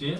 예.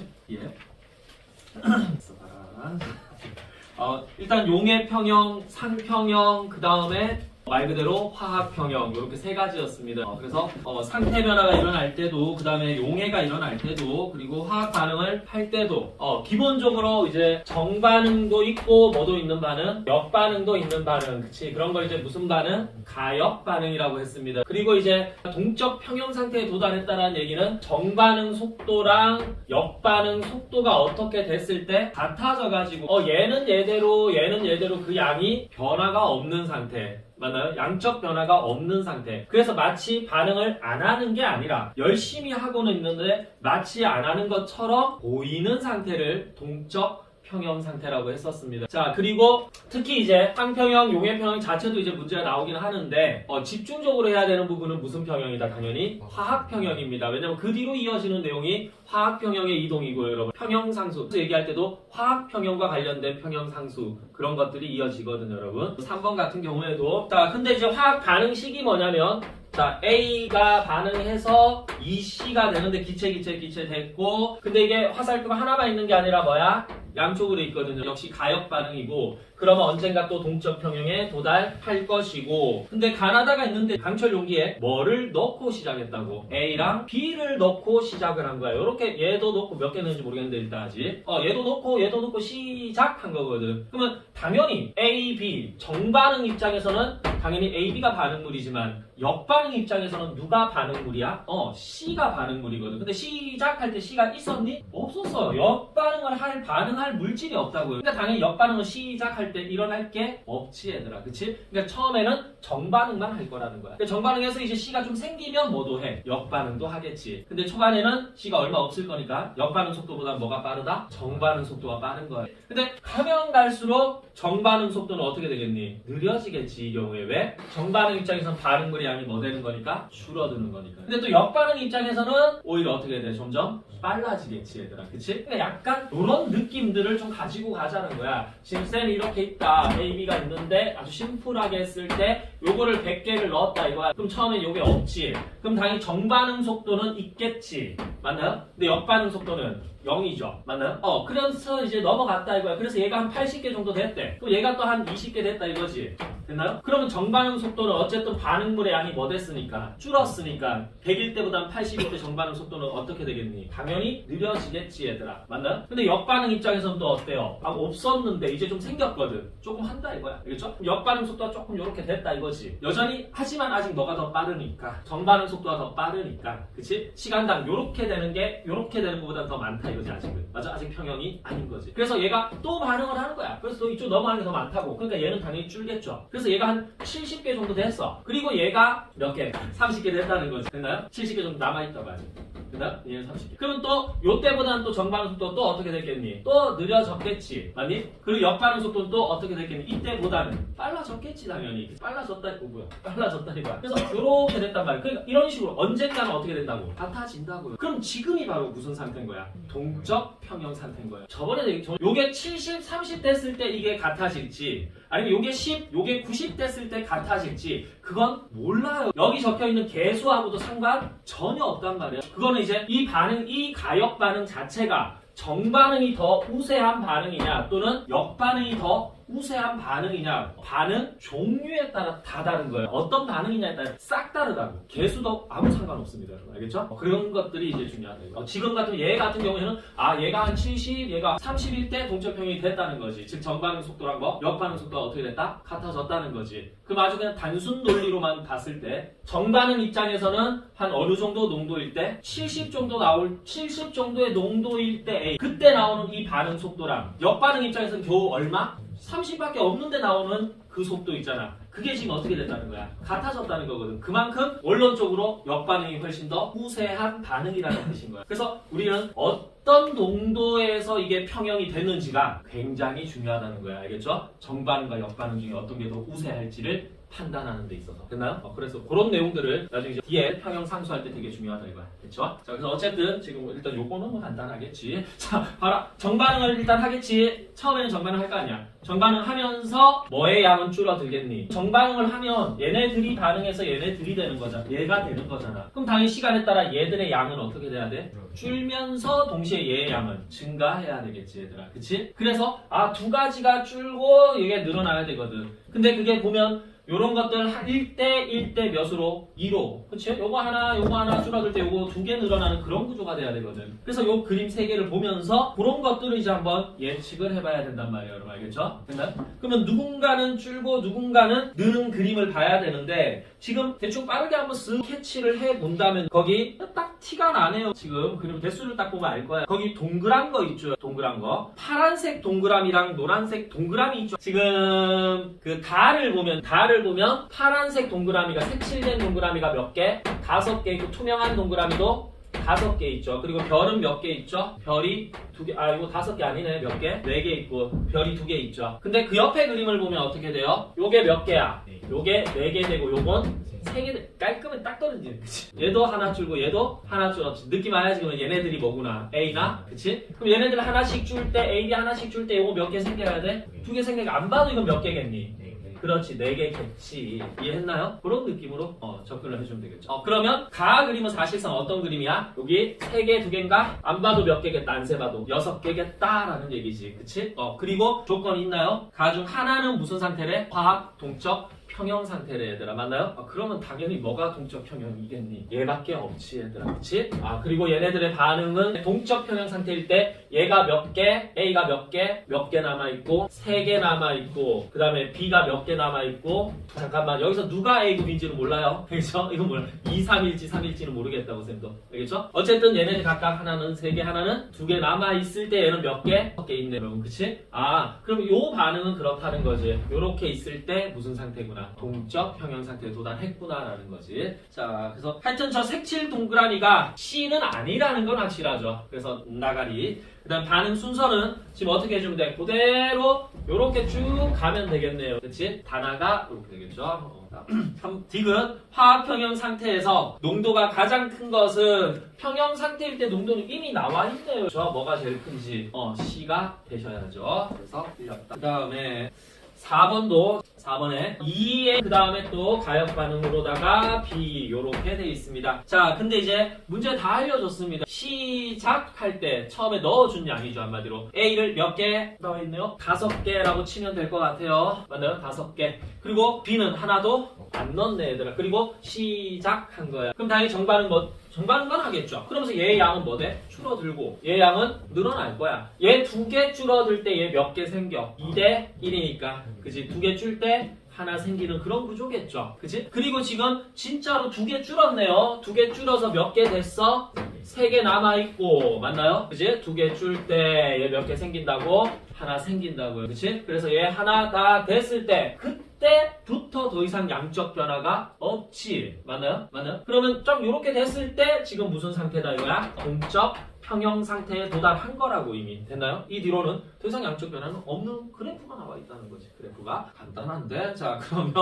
일단 용의 평형, 상평형, 그 다음에 말 그대로 화학평형 이렇게 세 가지였습니다. 그래서 상태 변화가 일어날 때도, 그 다음에 용해가 일어날 때도, 그리고 화학 반응을 할 때도 기본적으로 이제 정반응도 있고 뭐도 있는 반응, 역반응도 있는 반응, 그치? 그런 걸 이제 무슨 반응? 가역 반응이라고 했습니다. 그리고 이제 동적 평형 상태에 도달했다는 얘기는 정반응 속도랑 역반응 속도가 어떻게 됐을 때 같아져 가지고 얘는 얘대로 얘는 얘대로 그 양이 변화가 없는 상태. 맞나요? 양적 변화가 없는 상태. 그래서 마치 반응을 안 하는 게 아니라 열심히 하고는 있는데 마치 안 하는 것처럼 보이는 상태를 동적 평형 상태라고 했었습니다. 자, 그리고 특히 이제 상평형, 용해평형 자체도 이제 문제가 나오긴 하는데 집중적으로 해야 되는 부분은 무슨 평형이다? 당연히 화학평형입니다. 왜냐면 그 뒤로 이어지는 내용이 화학평형의 이동이고요, 여러분. 평형상수 얘기할 때도 화학평형과 관련된 평형상수 그런 것들이 이어지거든요, 여러분. 3번 같은 경우에도 자, 근데 이제 화학 반응식이 뭐냐면 자, A가 반응해서 EC가 되는데 기체 됐고, 근데 이게 화살표가 하나만 있는 게 아니라 뭐야? 양쪽으로 있거든요. 역시 가역 반응이고, 그러면 언젠가 또 동적 평형에 도달할 것이고, 근데 가나다가 있는데 강철 용기에 뭐를 넣고 시작했다고? A랑 B를 넣고 시작을 한 거야. 이렇게 얘도 넣고 몇 개 넣는지 모르겠는데 일단 아직 얘도 넣고 시작한 거거든. 그러면 당연히 A, B 정반응 입장에서는 당연히 A, B가 반응물이지만 역반응 입장에서는 누가 반응물이야? C가 반응물이거든. 근데 시작할 때 C가 있었니? 없었어. 역반응을 반응할 물질이 없다고요. 그러니까 당연히 역반응을 시작할 때 일어날 게 없지, 얘들아. 그치? 그러니까 처음에는 정반응만 할 거라는 거야. 그러니까 정반응에서 이제 C가 좀 생기면 뭐도 해? 역반응도 하겠지. 근데 초반에는 C가 얼마 없을 거니까 역반응 속도보다 뭐가 빠르다? 정반응 속도가 빠른 거야. 근데 가면 갈수록 정반응 속도는 어떻게 되겠니? 느려지겠지, 이 경우에. 왜? 정반응 입장에서는 반응물의 양이 뭐 되는 거니까? 줄어드는 거니까. 근데 또 역반응 입장에서는 오히려 어떻게 돼? 점점 빨라지겠지, 얘들아. 그치? 그러니까 약간 이런 느낌들을 좀 가지고 가자는 거야. 지금 쌤이 이렇게 있다. A, B가 있는데 아주 심플하게 했을 때 요거를 100개를 넣었다 이거야. 그럼 처음에 요게 없지. 그럼 당연히 정반응 속도는 있겠지. 맞나요? 근데 역반응 속도는 0이죠. 맞나요? 그래서 이제 넘어갔다 이거야. 그래서 얘가 한 80개 정도 됐대. 그럼 얘가 또 한 20개 됐다 이거지. 됐나요? 그러면 정반응 속도는 어쨌든 반응물의 양이 뭐 됐으니까? 줄었으니까 100일 때보다 80일 때 정반응 속도는 어떻게 되겠니? 당연히 느려지겠지, 얘들아. 맞나요? 근데 역반응 입장에서는 또 어때요? 없었는데 이제 좀 생겼거든. 조금 한다 이거야. 알겠죠? 역반응 속도가 조금 이렇게 됐다 이거지. 여전히 하지만 아직 너가 더 빠르니까. 정반응 속도가 더 빠르니까. 그치? 시간당 요렇게 되는 게 요렇게 되는 것보다 더 많다 이거지, 아직은. 맞아? 아직 평형이 아닌 거지. 그래서 얘가 또 반응을 하는 거야. 그래서 또 이쪽 넘어가는 게 더 많다고. 그러니까 얘는 당연히 줄겠죠. 그래서 얘가 한 70개 정도 됐어. 그리고 얘가 몇 개? 30개 됐다는 거지. 됐나요? 70개 정도 남아있다고 하지. 됐나요? 얘는 30개. 그럼 또 요때보다는 또 정반응 속도 또 어떻게 됐겠니? 또 느려졌겠지. 맞니? 그리고 역반응 속도는 또 어떻게 됐겠니? 이때보다는 빨라졌겠지, 당연히. 빨라졌다, 뭐야? 빨라졌다, 이거야. 그래서 요렇게 됐단 말이야. 그러니까 이런 식으로 언젠가는 어떻게 된다고? 같아진다고요. 그럼 지금이 바로 무슨 상태인 거야? 동적 평형 상태인 거야. 저번에 요게 70, 30 됐을 때 이게 같아질지, 아니면 요게 10, 요게 90 됐을 때 같아질지, 그건 몰라요. 여기 적혀있는 개수하고도 상관 전혀 없단 말이야. 그거는 이제 이 반응, 이 가역 반응 자체가 정반응이 더 우세한 반응이냐 또는 역반응이 더 우세한 반응이냐, 반응 종류에 따라 다 다른 거예요. 어떤 반응이냐에 따라 싹 다르다고. 개수도 아무 상관없습니다, 여러분. 알겠죠? 그런 것들이 이제 중요하다. 지금 같은 얘 같은 경우에는 얘가 한 70, 얘가 31대 동적평형이 됐다는 거지. 즉 정반응 속도랑 역반응 속도가 어떻게 됐다? 같아졌다는 거지. 그럼 아주 그냥 단순 논리로만 봤을 때 정반응 입장에서는 한 어느 정도 농도일 때 70 정도의 농도일 때 A, 그때 나오는 이 반응 속도랑 역반응 입장에서는 겨우 얼마? 30밖에 없는데 나오는 그 속도 있잖아. 그게 지금 어떻게 됐다는 거야? 같아졌다는 거거든. 그만큼 원론적으로 역반응이 훨씬 더 우세한 반응이라는 뜻인 거야. 그래서 우리는 어떤 농도에서 이게 평형이 됐는지가 굉장히 중요하다는 거야. 알겠죠? 정반응과 역반응 중에 어떤 게 더 우세할지를 판단하는 데 있어서. 됐나요? 그래서 그런 내용들을 나중에 이제 뒤에 평형 상수할 때 되게 중요하다 이거야. 됐죠? 자, 그래서 어쨌든 지금 일단 요거는 뭐 간단하겠지. 자, 봐라. 정반응을 일단 하겠지. 처음에는 정반응 할 거 아니야. 정반응 하면서 뭐의 양은 줄어들겠니? 정반응을 하면 얘네들이 반응해서 얘네들이 되는 거잖아. 얘가 되는 거잖아. 그럼 당연히 시간에 따라 얘들의 양은 어떻게 돼야 돼? 줄면서 동시에 얘의 양은 증가해야 되겠지, 얘들아. 그치? 그래서 두 가지가 줄고 이게 늘어나야 되거든. 근데 그게 보면 요런 것들 1대 몇으로? 2로. 그치? 요거 하나 줄어들 때 요거 2개 늘어나는 그런 구조가 돼야 되거든. 그래서 요 그림 3개를 보면서 그런 것들을 이제 한번 예측을 해봐야 된단 말이에요. 여러분 알겠죠? 됐나요? 그러면 누군가는 줄고 누군가는 느는 그림을 봐야 되는데 지금 대충 빠르게 한번 쓱 캐치를 해본다면 거기 딱 티가 나네요. 지금 그림 대수를 딱 보면 알 거야. 거기 동그란 거 있죠? 동그란 거. 파란색 동그라미랑 노란색 동그라미 있죠? 지금 그 달을 보면 파란색 동그라미가 색칠된 동그라미가 몇 개? 5개 있고 투명한 동그라미도 5개 있죠. 그리고 별은 몇 개 있죠? 별이 2개, 이거 5개 아니네. 몇 개? 4개 있고 별이 2개 있죠. 근데 그 옆에 그림을 보면 어떻게 돼요? 요게 몇 개야? 요게 4개 되고 요건 3개 깔끔하게 딱 떨어지네. 그치? 얘도 하나 줄고 얘도 하나 줄었지. 느낌 와야지. 그러면 얘네들이 뭐구나? A나? 그치? 그럼 얘네들 하나씩 줄 때 A, B 하나씩 줄 때 요거 몇 개 생겨야 돼? 2개 생겨야 안 봐도 이건 몇 개겠니? 그렇지, 4개겠지. 이해했나요? 그런 느낌으로 접근을 해주면 되겠죠. 그러면 가 그림은 사실상 어떤 그림이야? 여기 3개, 2개인가? 안 봐도 몇 개겠다, 안 세봐도 6개겠다라는 얘기지. 그치? 그리고 조건이 있나요? 가 중 하나는 무슨 상태래? 화학, 동적, 평형 상태래 얘들아. 맞나요? 그러면 당연히 뭐가 동적 평형이겠니? 얘밖에 없지 얘들아. 그치? 그리고 얘네들의 반응은 동적 평형 상태일 때 얘가 몇 개, A가 몇 개 남아있고 3개 남아있고 그 다음에 B가 몇 개 남아있고 잠깐만 여기서 누가 A고 B인지는 몰라요. 그렇죠? 이건 몰라. 2, 3일지 3일지는 모르겠다고 쌤도. 알겠죠? 어쨌든 얘네들 각각 하나는 3개 하나는 2개 남아있을 때 얘는 몇 개? 6개 있네 여러분. 그치? 그럼 요 반응은 그렇다는 거지. 요렇게 있을 때 무슨 상태구나. 동적 평형 상태에 도달했구나라는 거지. 자, 그래서 하여튼 저 색칠 동그라미가 C는 아니라는 건 확실하죠. 그래서 나가리. 그 다음 반응 순서는 지금 어떻게 해주면 돼? 그대로 요렇게 쭉 가면 되겠네요. 그치? 단아가 이렇게 되겠죠. 디귿 화학 평형 상태에서 농도가 가장 큰 것은 평형 상태일 때 농도는 이미 나와 있네요. 뭐가 제일 큰지 C가 되셔야죠. 그래서 틀렸다. 그 다음에 4번에 2에 그 다음에 또 가역 반응으로다가 B 요렇게 돼 있습니다. 자, 근데 이제 문제 다 알려줬습니다. 시작할 때 처음에 넣어준 양이죠. 한마디로 A를 몇 개 나와 있네요? 5개라고 치면 될 것 같아요. 맞나요? 5개. 그리고 B는 하나도 안 넣었네 얘들아. 그리고 시작한 거야. 그럼 당연히 정반응만 하겠죠. 그러면서 얘의 양은 뭐 돼? 줄어들고 얘 양은 늘어날 거야. 얘 2개 줄어들 때 얘 몇 개 생겨? 2대 1이니까 그치? 2개 줄 때 하나 생기는 그런 구조겠죠. 그치? 그리고 지금 진짜로 2개 줄었네요. 2개 줄어서 몇 개 됐어? 3개 남아있고 맞나요? 그치? 2개 줄 때 얘 몇 개 생긴다고? 하나 생긴다고요. 그치? 그래서 얘 하나 다 됐을 때 그때부터 더 이상 양적 변화가 없지. 맞나요? 그러면 좀 요렇게 됐을 때 지금 무슨 상태다 이거야? 동적 평형 상태에 도달한 거라고 이미. 됐나요? 이 뒤로는 더 이상 양적 변화는 없는 그래프가 나와 있다는 거지. 그래프가 간단한데. 자, 그러면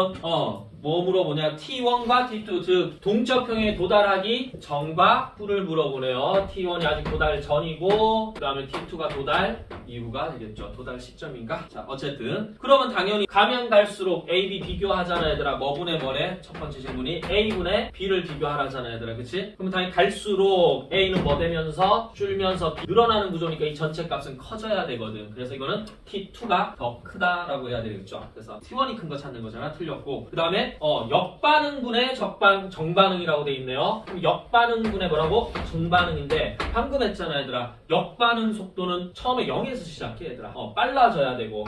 뭐 물어보냐? T1과 T2 즉 동적 평형에 도달하기 전과 후를 물어보네요. T1이 아직 도달 전이고 그 다음에 T2가 도달 이후가 되겠죠. 도달 시점인가? 자, 어쨌든 그러면 당연히 가면 갈수록 A, B 비교하잖아 얘들아. 뭐분의 뭐래? 첫 번째 질문이 A분의 B를 비교하라잖아 얘들아. 그치? 그러면 당연히 갈수록 A는 뭐 되면서 줄면서 B 늘어나는 구조니까 이 전체 값은 커져야 되거든. 그래서 이거는 T2가 더 크다라고 해야 되겠죠. 그래서 T1이 큰 거 찾는 거잖아. 틀렸고 그 다음에 역반응분의 정반응이라고 돼 있네요. 그럼 역반응분의 뭐라고? 정반응인데 방금 했잖아 얘들아. 역반응 속도는 처음에 0에서 시작해 얘들아. 빨라져야 되고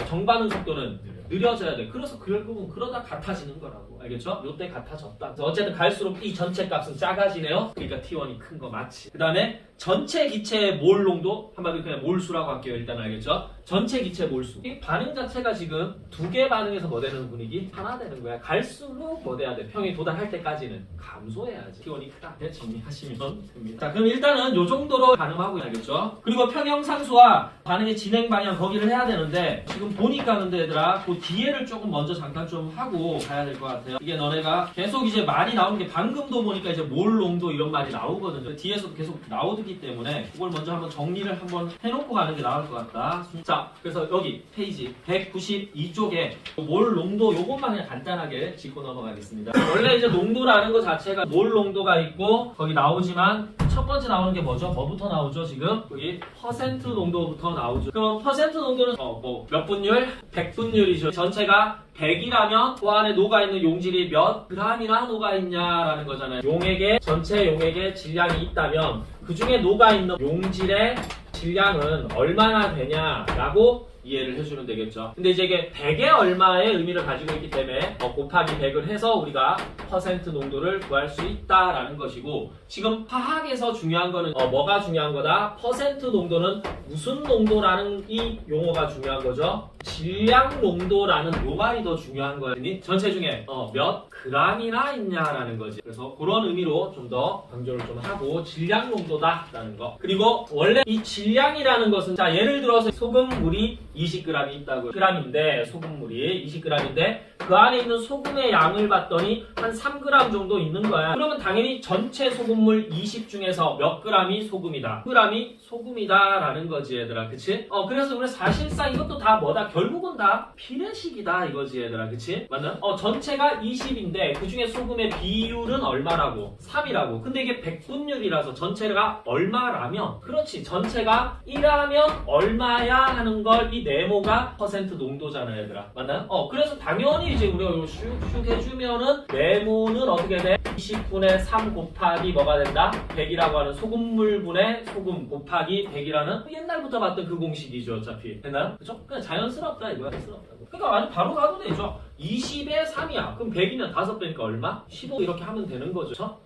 정반응 속도는 느려져야 돼. 그래서 결국은 그러다 같아지는 거라고. 알겠죠? 요때 같아졌다. 그래서 어쨌든 갈수록 이 전체 값은 작아지네요. 그러니까 T1이 큰 거 맞지. 그 다음에 전체 기체의 몰 농도 한마디로 그냥 몰수라고 할게요. 일단 알겠죠? 전체 기체 몰수. 이 반응 자체가 지금 2개 반응에서 뭐 되는 분위기? 하나 되는 거야. 갈수록 뭐 돼야 돼? 평이 도달할 때까지는 감소해야지. T1이 크다. 네, 정리하시면 됩니다. 자, 그럼 일단은 요 정도로 가늠하고 알겠죠? 그리고 평형상수와 반응의 진행 방향 거기를 해야 되는데 지금 보니까 근데 얘들아 그 뒤에를 조금 먼저 잠깐 좀 하고 가야 될 것 같아요. 이게 너네가 계속 이제 말이 나오는 게 방금도 보니까 이제 몰 농도 이런 말이 나오거든요. 뒤에서도 계속 나오기 때문에 그걸 먼저 한번 정리를 한번 해놓고 가는 게 나을 것 같다. 자, 그래서 여기 페이지 192쪽에 몰 농도 요것만 그냥 간단하게 짚고 넘어가겠습니다. 원래 이제 농도라는 것 자체가 몰 농도가 있고 거기 나오지만 첫 번째 나오는 게 뭐죠? 뭐부터 나오죠? 지금 여기 퍼센트 농도부터 나오죠. 그럼 퍼센트 농도는 뭐 몇 분율? 100분율이죠. 전체가 100이라면 그 안에 녹아있는 용질이 몇 g이나 녹아있냐라는 거잖아요. 용액에 전체 용액에 질량이 있다면 그 중에 녹아있는 용질의 질량은 얼마나 되냐라고 이해를 해주면 되겠죠. 근데 이제 이게 100의 얼마의 의미를 가지고 있기 때문에 곱하기 100을 해서 우리가 퍼센트 농도를 구할 수 있다라는 것이고, 지금 화학에서 중요한 거는 뭐가 중요한 거다? 퍼센트 농도는 무슨 농도라는 이 용어가 중요한 거죠. 질량 농도라는 요 말이 더 중요한 거니 전체 중에 몇 g이나 있냐라는 거지. 그래서 그런 의미로 좀 더 강조를 좀 하고 질량 농도다라는 거. 그리고 원래 이 질량이라는 것은 자 예를 들어서 소금물이 20g이 있다고. g인데 소금물이 20g인데 그 안에 있는 소금의 양을 봤더니 한 3g 정도 있는 거야. 그러면 당연히 전체 소금물 20 중에서 몇 g이 소금이다. g이 소금이다라는 거지 얘들아. 그치? 그래서 우리 사실상 이것도 다 뭐다? 결국은 다 비례식이다 이거지 얘들아. 그치? 맞나? 전체가 20인데 그 중에 소금의 비율은 얼마라고? 3이라고. 근데 이게 100분율이라서 전체가 얼마라면 그렇지. 전체가 1하면 얼마야 하는 걸 이 네모가 퍼센트 농도잖아 얘들아. 맞나요? 그래서 당연히 이제 우리가 이거 슉슉 해주면은 네모는 어떻게 돼? 20분의 3 곱하기 뭐가 된다? 100이라고 하는 소금물분의 소금 곱하기 100이라는 옛날부터 봤던 그 공식이죠. 어차피 됐나요? 그쵸? 그냥 자연스럽다 이거야. 자연스럽다고. 그러니까 아니 바로 가도 되죠. 20에 3이야. 그럼 100이면 5배니까 얼마? 15 이렇게 하면 되는 거죠.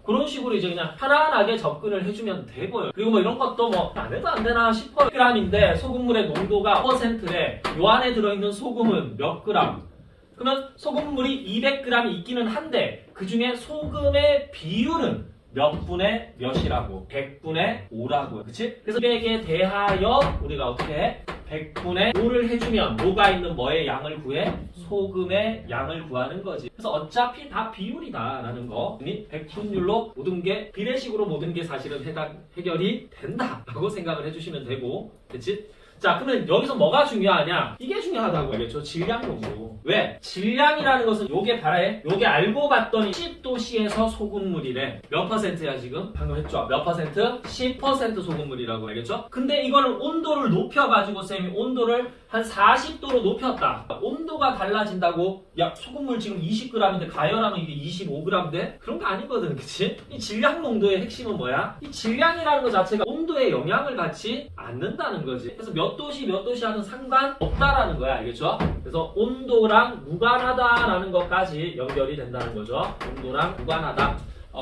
그런 식으로 이제 그냥 편안하게 접근을 해주면 되고요. 그리고 뭐 이런 것도 뭐 안 해도 안 되나 싶어요. g인데 소금물의 농도가 퍼센트래. 요 안에 들어있는 소금은 몇 g? 그러면 소금물이 200g이 있기는 한데 그 중에 소금의 비율은 몇 분의 몇이라고? 100분의 5라고요. 그치? 그래서 100에 대하여 우리가 어떻게 해? 100분의 5를 해주면 녹아있는 뭐의 양을 구해? 소금의 양을 구하는 거지. 그래서 어차피 다 비율이다라는 거. 100분율로 모든 게 비례식으로 모든 게 사실은 해결이 된다라고 생각을 해주시면 되고, 그치? 자, 그러면 여기서 뭐가 중요하냐? 이게 중요하다고 알겠죠? 질량 농도. 왜? 질량이라는 것은 요게 바라해. 요게 알고 봤더니 10도씨에서 소금물이래. 몇 퍼센트야 지금? 방금 했죠? 몇 퍼센트? 10% 소금물이라고 알겠죠? 근데 이거는 온도를 높여가지고 쌤이 온도를 한 40도로 높였다. 온도가 달라진다고 야 소금물 지금 20g인데 가열하면 이게 25g 돼? 그런 거 아니거든. 그치? 이 질량 농도의 핵심은 뭐야? 이 질량이라는 것 자체가 온도에 영향을 받지 않는다는 거지. 그래서 몇 도씨 하는 상관없다라는 거야. 알겠죠? 그래서 온도랑 무관하다라는 것까지 연결이 된다는 거죠. 온도랑 무관하다.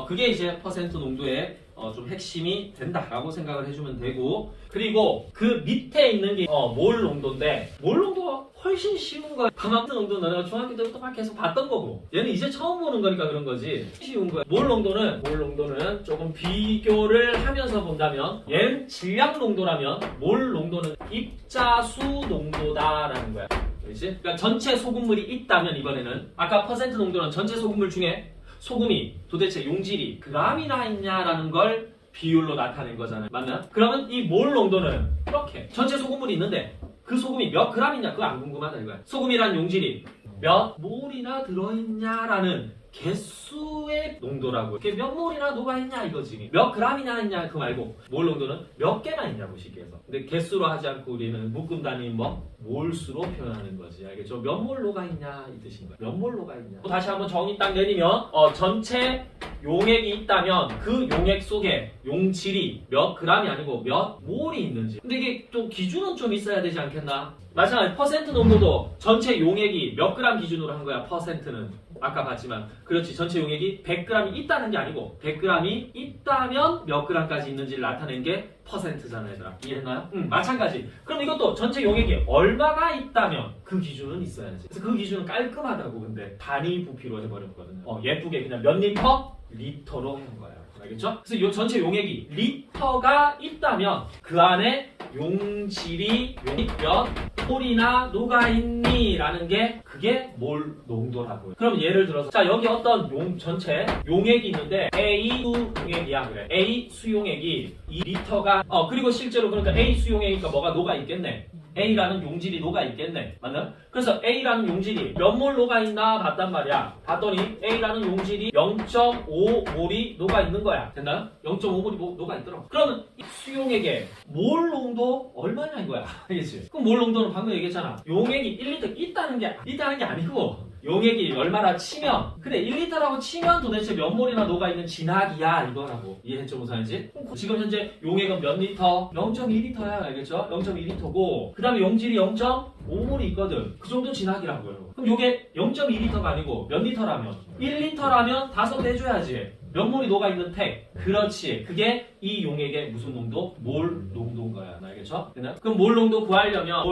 그게 이제 퍼센트 농도의 좀 핵심이 된다라고 생각을 해주면 되고, 그리고 그 밑에 있는 게 몰 농도인데 몰 농도가 훨씬 쉬운 거야. 퍼센트 농도는 너네가 중학교 때부터 막 계속 봤던 거고 얘는 이제 처음 보는 거니까 그런 거지. 쉬운 거야. 몰 농도는 조금 비교를 하면서 본다면 얘는 질량 농도라면 몰 농도는 입자수 농도다라는 거야. 그렇지? 그러니까 전체 소금물이 있다면 이번에는 아까 퍼센트 농도는 전체 소금물 중에 소금이 도대체 용질이 g이나 있냐라는 걸 비율로 나타낸 거잖아요. 맞나요? 그러면 이 몰 농도는 이렇게 전체 소금물이 있는데 그 소금이 몇 g이냐 그거 안 궁금하다 이거야. 소금이란 용질이 몇 몰이나 들어있냐라는 개수의 농도라고. 그게 몇 몰이나 녹아있냐 이거지. 몇 g이나 있냐 그거 말고 몰 농도는 몇 개나 있냐고 쉽게 해서. 근데 개수로 하지 않고 우리는 묶음 단위 몰수로 표현하는 거지. 알겠죠? 몇 몰 녹아있냐 이 뜻인 거야. 몇 몰 녹아있냐. 다시 한번 정의 딱 내리면 전체 용액이 있다면 그 용액 속에 용질이 몇 g이 아니고 몇 몰이 있는지. 근데 이게 좀 기준은 좀 있어야 되지 않겠나? 마찬가지 퍼센트 농도도 전체 용액이 몇 g 기준으로 한 거야. 퍼센트는 아까 봤지만 그렇지. 전체 용액이 100g이 있다는 게 아니고 100g이 있다면 몇 g까지 있는지를 나타낸 게 퍼센트잖아 얘들아. 이해했나요? 마찬가지. 그럼 이것도 전체 용액이 얼마가 있다면 그 기준은 있어야지. 그래서 그 기준은 깔끔하다고. 근데 단위 부피로 해버렸거든요. 예쁘게 그냥 몇 리터? 리터로 한 거야. 알겠죠? 그래서 이 전체 용액이 리터가 있다면 그 안에 용질이 몇 몰이나 녹아있니? 라는 게 그게 몰 농도라고요. 그럼 예를 들어서 자 여기 어떤 전체 용액이 있는데 A 수용액이야. 그래. A 수용액이 2리터가 그리고 실제로 그러니까 A 수용액이니까 뭐가 녹아있겠네. A라는 용질이 녹아있겠네. 맞나? 그래서 A라는 용질이 몇 몰 녹아있나 봤단 말이야. 봤더니 A라는 용질이 0.5몰이 녹아있는 거야. 됐나요? 0.5몰이 녹아있더라고. 그러면 이 수용액의 몰 농도 얼마냐 이거야. 알겠지? 그럼 몰 농도는 방금 얘기했잖아. 용액이 1리터 있다는 게 아니고 용액이 얼마나 치면 그래 1리터라고 치면 도대체 몇 몰이나 녹아있는 진학이야 이거라고. 이해했죠 무슨 말인지? 지금 현재 용액은 몇 리터? 0.2리터야. 알겠죠? 0.2리터고 그 다음에 용질이 0.5몰이 있거든. 그 정도 진학이라고요. 그럼 요게 0.2리터가 아니고 몇 리터라면? 1리터라면 5배 해줘야지. 몇 몰이 녹아있는 택. 그렇지. 그게 이 용액의 무슨 농도? 몰 농도인 거야. 알겠죠? 그럼 몰 농도 구하려면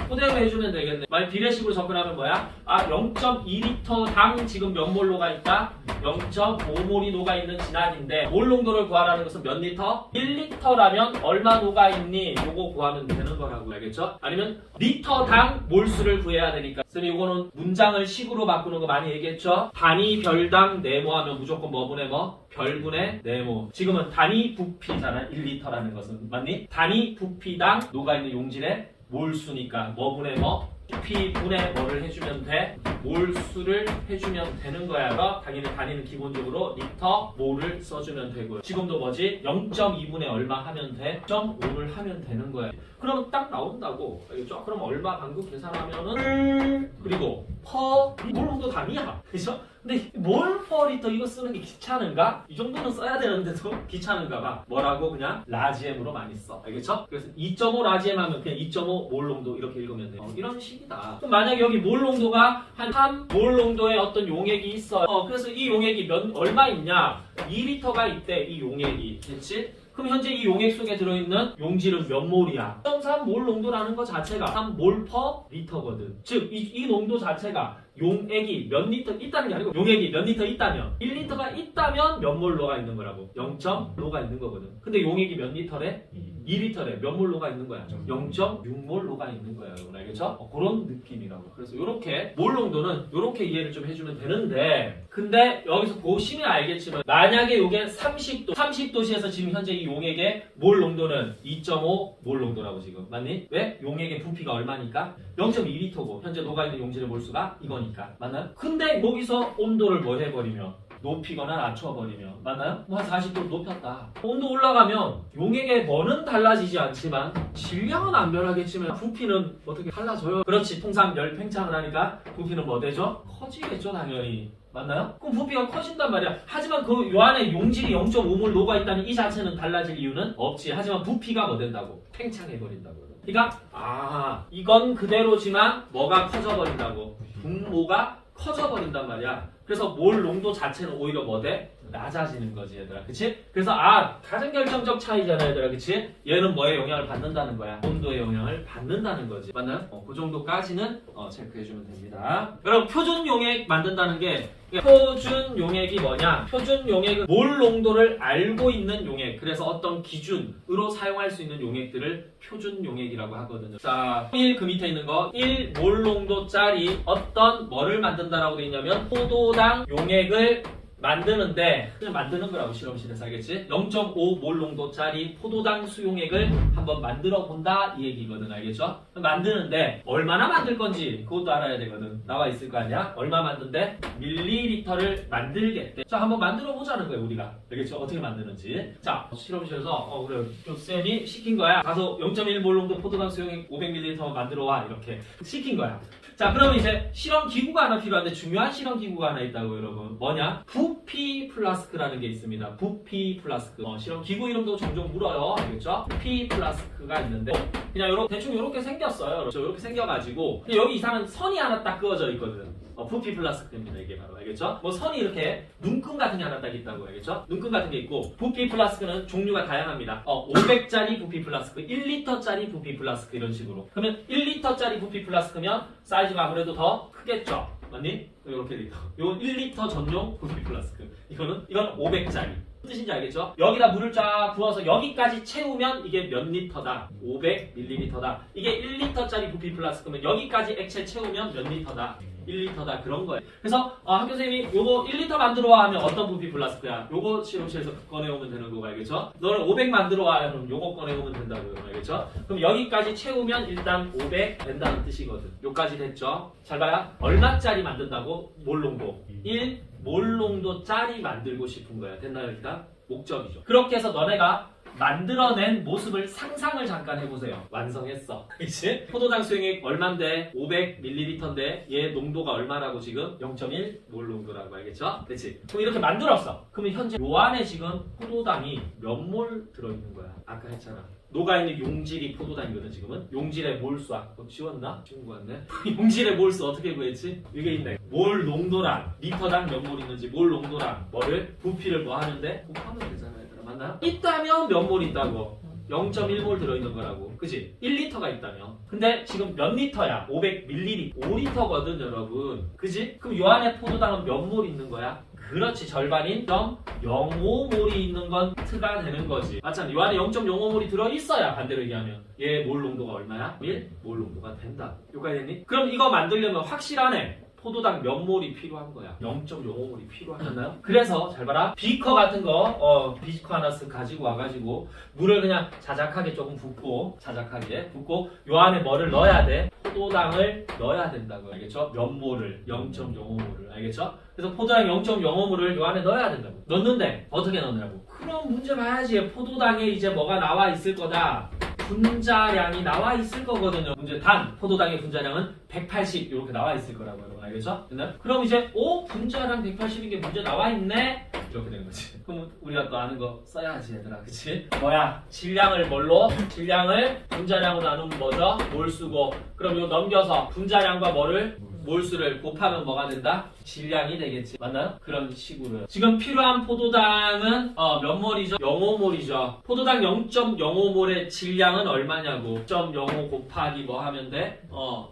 그대로 해주면 되겠네. 만약 비례식으로 접근하면 뭐야? 0.2리터당 지금 몇 몰 녹아있다? 0.5몰이 녹아있는 진학인데 몰 농도를 구하라는 것은 몇 리터? 1리터라면 얼마 녹아있니? 요거 구하면 되는 거라고. 알겠죠? 아니면 리터당 몰수를 구해야 되니까. 그래서 이거는 문장을 식으로 바꾸는 거 많이 얘기했죠? 단위 별당 네모하면 무조건 뭐분의 뭐? 별분의 네모. 지금은 단위 부피잖아. 1리터라는 것은. 맞니? 단위 부피당 녹아있는 용질의 몰수니까 뭐분의 뭐? 부피분의 뭐를 해주면 돼? 몰수를 해주면 되는 거야. 당연히 단위는 기본적으로 리터, 몰을 써주면 되고요. 지금도 뭐지? 0.2분의 얼마 하면 돼? 0.5를 하면 되는 거야. 그럼 딱 나온다고. 알겠죠? 그럼 얼마 방금 계산하면은 그리고 퍼 몰 농도 단위야. 그죠? 근데 몰 퍼 리터 이거 쓰는 게 귀찮은가? 이 정도는 써야 되는데도 귀찮은가 봐. 뭐라고? 그냥 라지엠으로 많이 써. 알겠죠? 그래서 2.5 라지엠 하면 그냥 2.5 몰 농도 이렇게 읽으면 돼요. 이런 식이다. 그럼 만약에 여기 몰 농도가 한 3몰 농도의 어떤 용액이 있어요. 그래서 이 용액이 얼마 있냐? 2리터가 있대. 이 용액이. 됐지? 그럼 현재 이 용액 속에 들어있는 용질은 몇 몰이야? 0.3몰 농도라는 것 자체가 3몰 퍼 리터거든. 즉, 이 농도 자체가 용액이 몇 리터 있다는 게 아니고 용액이 몇 리터 있다면 1리터가 있다면 몇 몰로가 있는 거라고. 0.로가 있는 거거든. 근데 용액이 몇 리터래? 2리터래. 몇 몰로가 있는 거야? 0.6몰로가 있는 거야. 여러분 알겠죠? 그런 느낌이라고. 그래서 요렇게 몰 농도는 요렇게 이해를 좀 해주면 되는데 근데 여기서 보시면 알겠지만 만약에 요게 30도씨에서 지금 현재 이 용액의 몰 농도는 2.5몰 농도라고 지금. 맞니? 왜? 용액의 부피가 얼마니까? 0.2리터고 현재 녹아있는 용질의 몰수가 이거니까. 맞나요? 근데 여기서 온도를 뭐 해버리면 높이거나 낮춰버리면 맞나요? 뭐 한 40도 높였다. 온도 올라가면 용액의 뭐는 달라지지 않지만 질량은 안 변하겠지만 부피는 어떻게 달라져요? 그렇지. 통상 열 팽창을 하니까 부피는 뭐 되죠? 커지겠죠 당연히. 맞나요? 그럼 부피가 커진단 말이야. 하지만 그 요 안에 용질이 0.5몰 녹아있다는 이 자체는 달라질 이유는 없지. 하지만 부피가 뭐 된다고? 팽창해버린다고. 그러니까 이건 그대로지만 뭐가 커져버린다고? 분모가 커져버린단 말이야. 그래서 몰 농도 자체는 오히려 뭐 돼? 낮아지는 거지 얘들아. 그치? 그래서 가장 결정적 차이잖아 얘들아. 그치? 얘는 뭐에 영향을 받는다는 거야? 온도에 영향을 받는다는 거지. 맞나요? 그 정도까지는 체크해주면 됩니다. 여러분 표준 용액 만든다는 게 표준 용액이 뭐냐? 표준 용액은 몰 농도를 알고 있는 용액. 그래서 어떤 기준으로 사용할 수 있는 용액들을 표준 용액이라고 하거든요. 자, 그 밑에 있는 거 1몰 농도짜리 어떤 뭐를 만든다라고 되어 있냐면 포도당 용액을 만드는데 그냥 만드는 거라고 실험실에서. 알겠지? 0.5몰 농도짜리 포도당 수용액을 한번 만들어 본다 이 얘기거든. 알겠죠? 만드는데 얼마나 만들 건지 그것도 알아야 되거든. 나와 있을 거 아니야? 얼마 만든대? 밀리리터를 만들겠대. 자, 한번 만들어 보자는 거예요 우리가. 알겠죠? 어떻게 만드는지. 자, 실험실에서 그래 쌤이 시킨 거야. 가서 0.1몰 농도 포도당 수용액 500ml 만들어 와 이렇게 시킨 거야. 자, 그러면 이제 실험 기구가 하나 필요한데 중요한 실험 기구가 하나 있다고 여러분. 뭐냐? 부피 플라스크라는 게 있습니다. 부피 플라스크. 실험 기구 이름도 종종 물어요. 알겠죠? 부피 플라스크가 있는데 그냥 대충 이렇게 생겼어요. 그렇죠? 이렇게 생겨가지고 여기 이상한 선이 하나 딱 그어져 있거든. 부피 플라스크입니다. 이게 바로. 알겠죠? 뭐 선이 이렇게 눈금 같은 게 하나 딱 있다고. 알겠죠? 눈금 같은 게 있고 부피 플라스크는 종류가 다양합니다. 500짜리 부피 플라스크, 1리터짜리 부피 플라스크 이런 식으로. 그러면 1리터짜리 부피 플라스크면 사이즈가 아무래도 더 크겠죠? 맞니? 이렇게 돼 있다. 이건 1리터 전용 부피 플라스크. 이건 500짜리. 무슨 뜻인지 알겠죠? 여기다 물을 쫙 부어서 여기까지 채우면 이게 몇 리터다? 500ml다. 이게 1리터짜리 부피 플라스크면 여기까지 액체 채우면 몇 리터다? 1리터다. 그런 거예요. 그래서 학교 선생님이 요거 1리터 만들어 와 하면 어떤 부피 플라스크야? 요거 실험실에서 꺼내오면 되는 거고 알겠죠? 너는 500 만들어 와 그럼 요거 꺼내오면 된다고요. 알겠죠? 그럼 여기까지 채우면 일단 500 된다는 뜻이거든. 요까지 됐죠? 잘 봐요. 얼마짜리 만든다고? 몰농도. 1몰농도짜리 만들고 싶은 거야. 됐나요? 일단 목적이죠. 그렇게 해서 너네가 만들어낸 모습을 상상을 잠깐 해보세요. 완성했어. 그치? 포도당 수용액 얼만데? 500ml인데 얘 농도가 얼마라고 지금? 0.1몰 농도라고 알겠죠? 그치? 그럼 이렇게 만들었어. 그러면 현재 요 안에 지금 포도당이 몇 몰 들어있는 거야? 아까 했잖아. 녹아있는 용질이 포도당이거든 지금은. 용질의 몰수아. 지웠나? 지운 거 같네. 용질의 몰수 어떻게 구했지? 이게 있네. 몰 농도랑 리터당 몇 몰 있는지 몰 농도랑 뭐를? 부피를 뭐 하는데? 곱하면 되잖아요. 맞나요? 있다면 몇 몰 있다고? 0.1몰 들어있는 거라고. 그치? 1리터가 있다면. 근데 지금 몇 리터야? 500ml. 5리터거든 여러분. 그치? 그럼 요 안에 포도당은 몇 몰 있는 거야? 그렇지. 절반인 0.05몰이 있는 건 트가 되는 거지. 맞잖아. 요 안에 0.05몰이 들어있어야 반대로 얘기하면 얘 몰 농도가 얼마야? 1몰 농도가 된다. 요까지 됐니? 그럼 이거 만들려면 확실하네. 포도당 몇 몰이 필요한 거야? 0.05몰이 필요하잖아요? 그래서 잘 봐라. 비커 같은 거 비커 하나 쓱 가지고 와가지고 물을 그냥 자작하게 조금 붓고 자작하게 붓고 요 안에 뭐를 넣어야 돼? 포도당을 넣어야 된다고. 알겠죠? 몇 몰을? 0.05몰을. 알겠죠? 그래서 포도당 0.05몰을 요 안에 넣어야 된다고. 넣는데 어떻게 넣느라고? 그럼 문제 봐야지. 포도당에 이제 뭐가 나와 있을 거다. 분자량이 나와 있을 거거든요. 문제 단 포도당의 분자량은 180 이렇게 나와 있을 거라고요. 알겠죠? 됐나요? 그럼 이제 분자량 180인 게 문제 나와 있네? 이렇게 되는 거지. 그럼 우리가 또 아는 거 써야지 얘들아. 그치? 뭐야? 질량을 뭘로? 질량을 분자량으로 나누면 뭐죠? 몰수고. 그럼 이거 넘겨서 분자량과 뭐를? 몰수를 곱하면 뭐가 된다? 질량이 되겠지. 맞나요? 그런 식으로요. 지금 필요한 포도당은 몇 몰이죠? 0.05몰이죠. 포도당 0.05몰의 질량은 얼마냐고. 0.05 곱하기 뭐 하면 돼?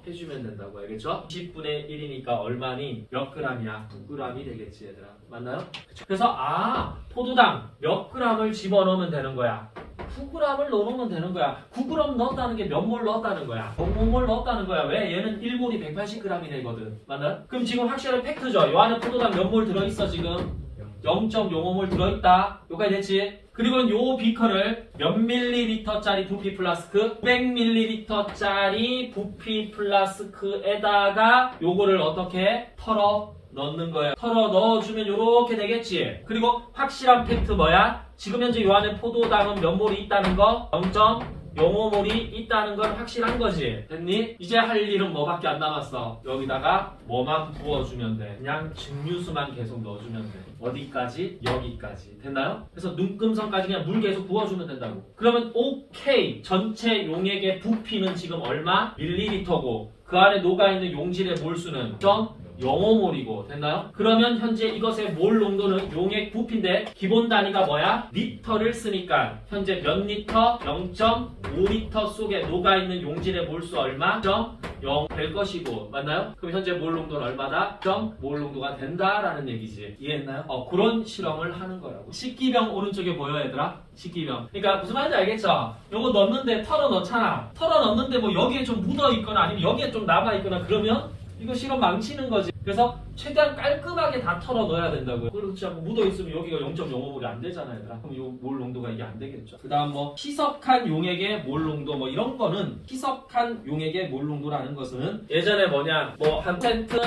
해주면 된다고. 알겠죠? 20분의 1이니까 얼마니? 몇 g이야? 9g이 되겠지 얘들아. 맞나요? 그쵸? 그래서 포도당 몇 g을 집어넣으면 되는 거야. 9g을 넣어놓으면 되는 거야. 9g 넣었다는 게 몇 몰 넣었다는 거야? 0.5몰 넣었다는 거야. 왜? 얘는 1몰이 180g이 되거든. 맞나요? 그럼 지금 확실한 팩트죠. 요 안에 포도당 몇 몰 들어있어 지금? 0.05몰 들어있다. 요까지 됐지? 그리고 요 비커를 몇 밀리리터짜리 부피 플라스크? 500ml짜리 부피 플라스크에다가 요거를 어떻게 털어 넣는 거예요. 털어 넣어주면 요렇게 되겠지. 그리고 확실한 팩트 뭐야? 지금 현재 요 안에 포도당은 몇 몰이 있다는 거? 0.05몰이 있다는 건 확실한 거지. 됐니? 이제 할 일은 뭐밖에 안 남았어. 여기다가 뭐만 부어주면 돼. 그냥 증류수만 계속 넣어주면 돼. 어디까지? 여기까지. 됐나요? 그래서 눈금성까지 그냥 물 계속 부어주면 된다고. 그러면 오케이. 전체 용액의 부피는 지금 얼마? 밀리리터고 그 안에 녹아있는 용질의 몰수는 0.05몰이고 됐나요? 그러면 현재 이것의 몰 농도는 용액 부피인데 기본 단위가 뭐야? 리터를 쓰니까 현재 몇 리터? 0.5리터 속에 녹아있는 용질의 몰수 얼마? 0 될 것이고 맞나요? 그럼 현재 몰 농도는 얼마다? 몰 농도가 된다라는 얘기지. 이해했나요? 그런 실험을 하는 거라고. 식기병 오른쪽에 보여 얘들아? 식기병. 그러니까 무슨 말인지 알겠죠? 요거 넣는데 털어 넣잖아. 털어 넣는데 뭐 여기에 좀 묻어 있거나 아니면 여기에 좀 남아 있거나 그러면 이거 실험 망치는 거지. 그래서 최대한 깔끔하게 다 털어 넣어야 된다고요. 그렇지 않고 묻어있으면 여기가 0.05몰이 안 되잖아요 얘들아. 그럼 요 몰 농도가 이게 안 되겠죠. 그 다음 뭐 희석한 용액의 몰 농도 뭐 이런 거는 희석한 용액의 몰 농도라는 것은 예전에 뭐냐 뭐 한 센트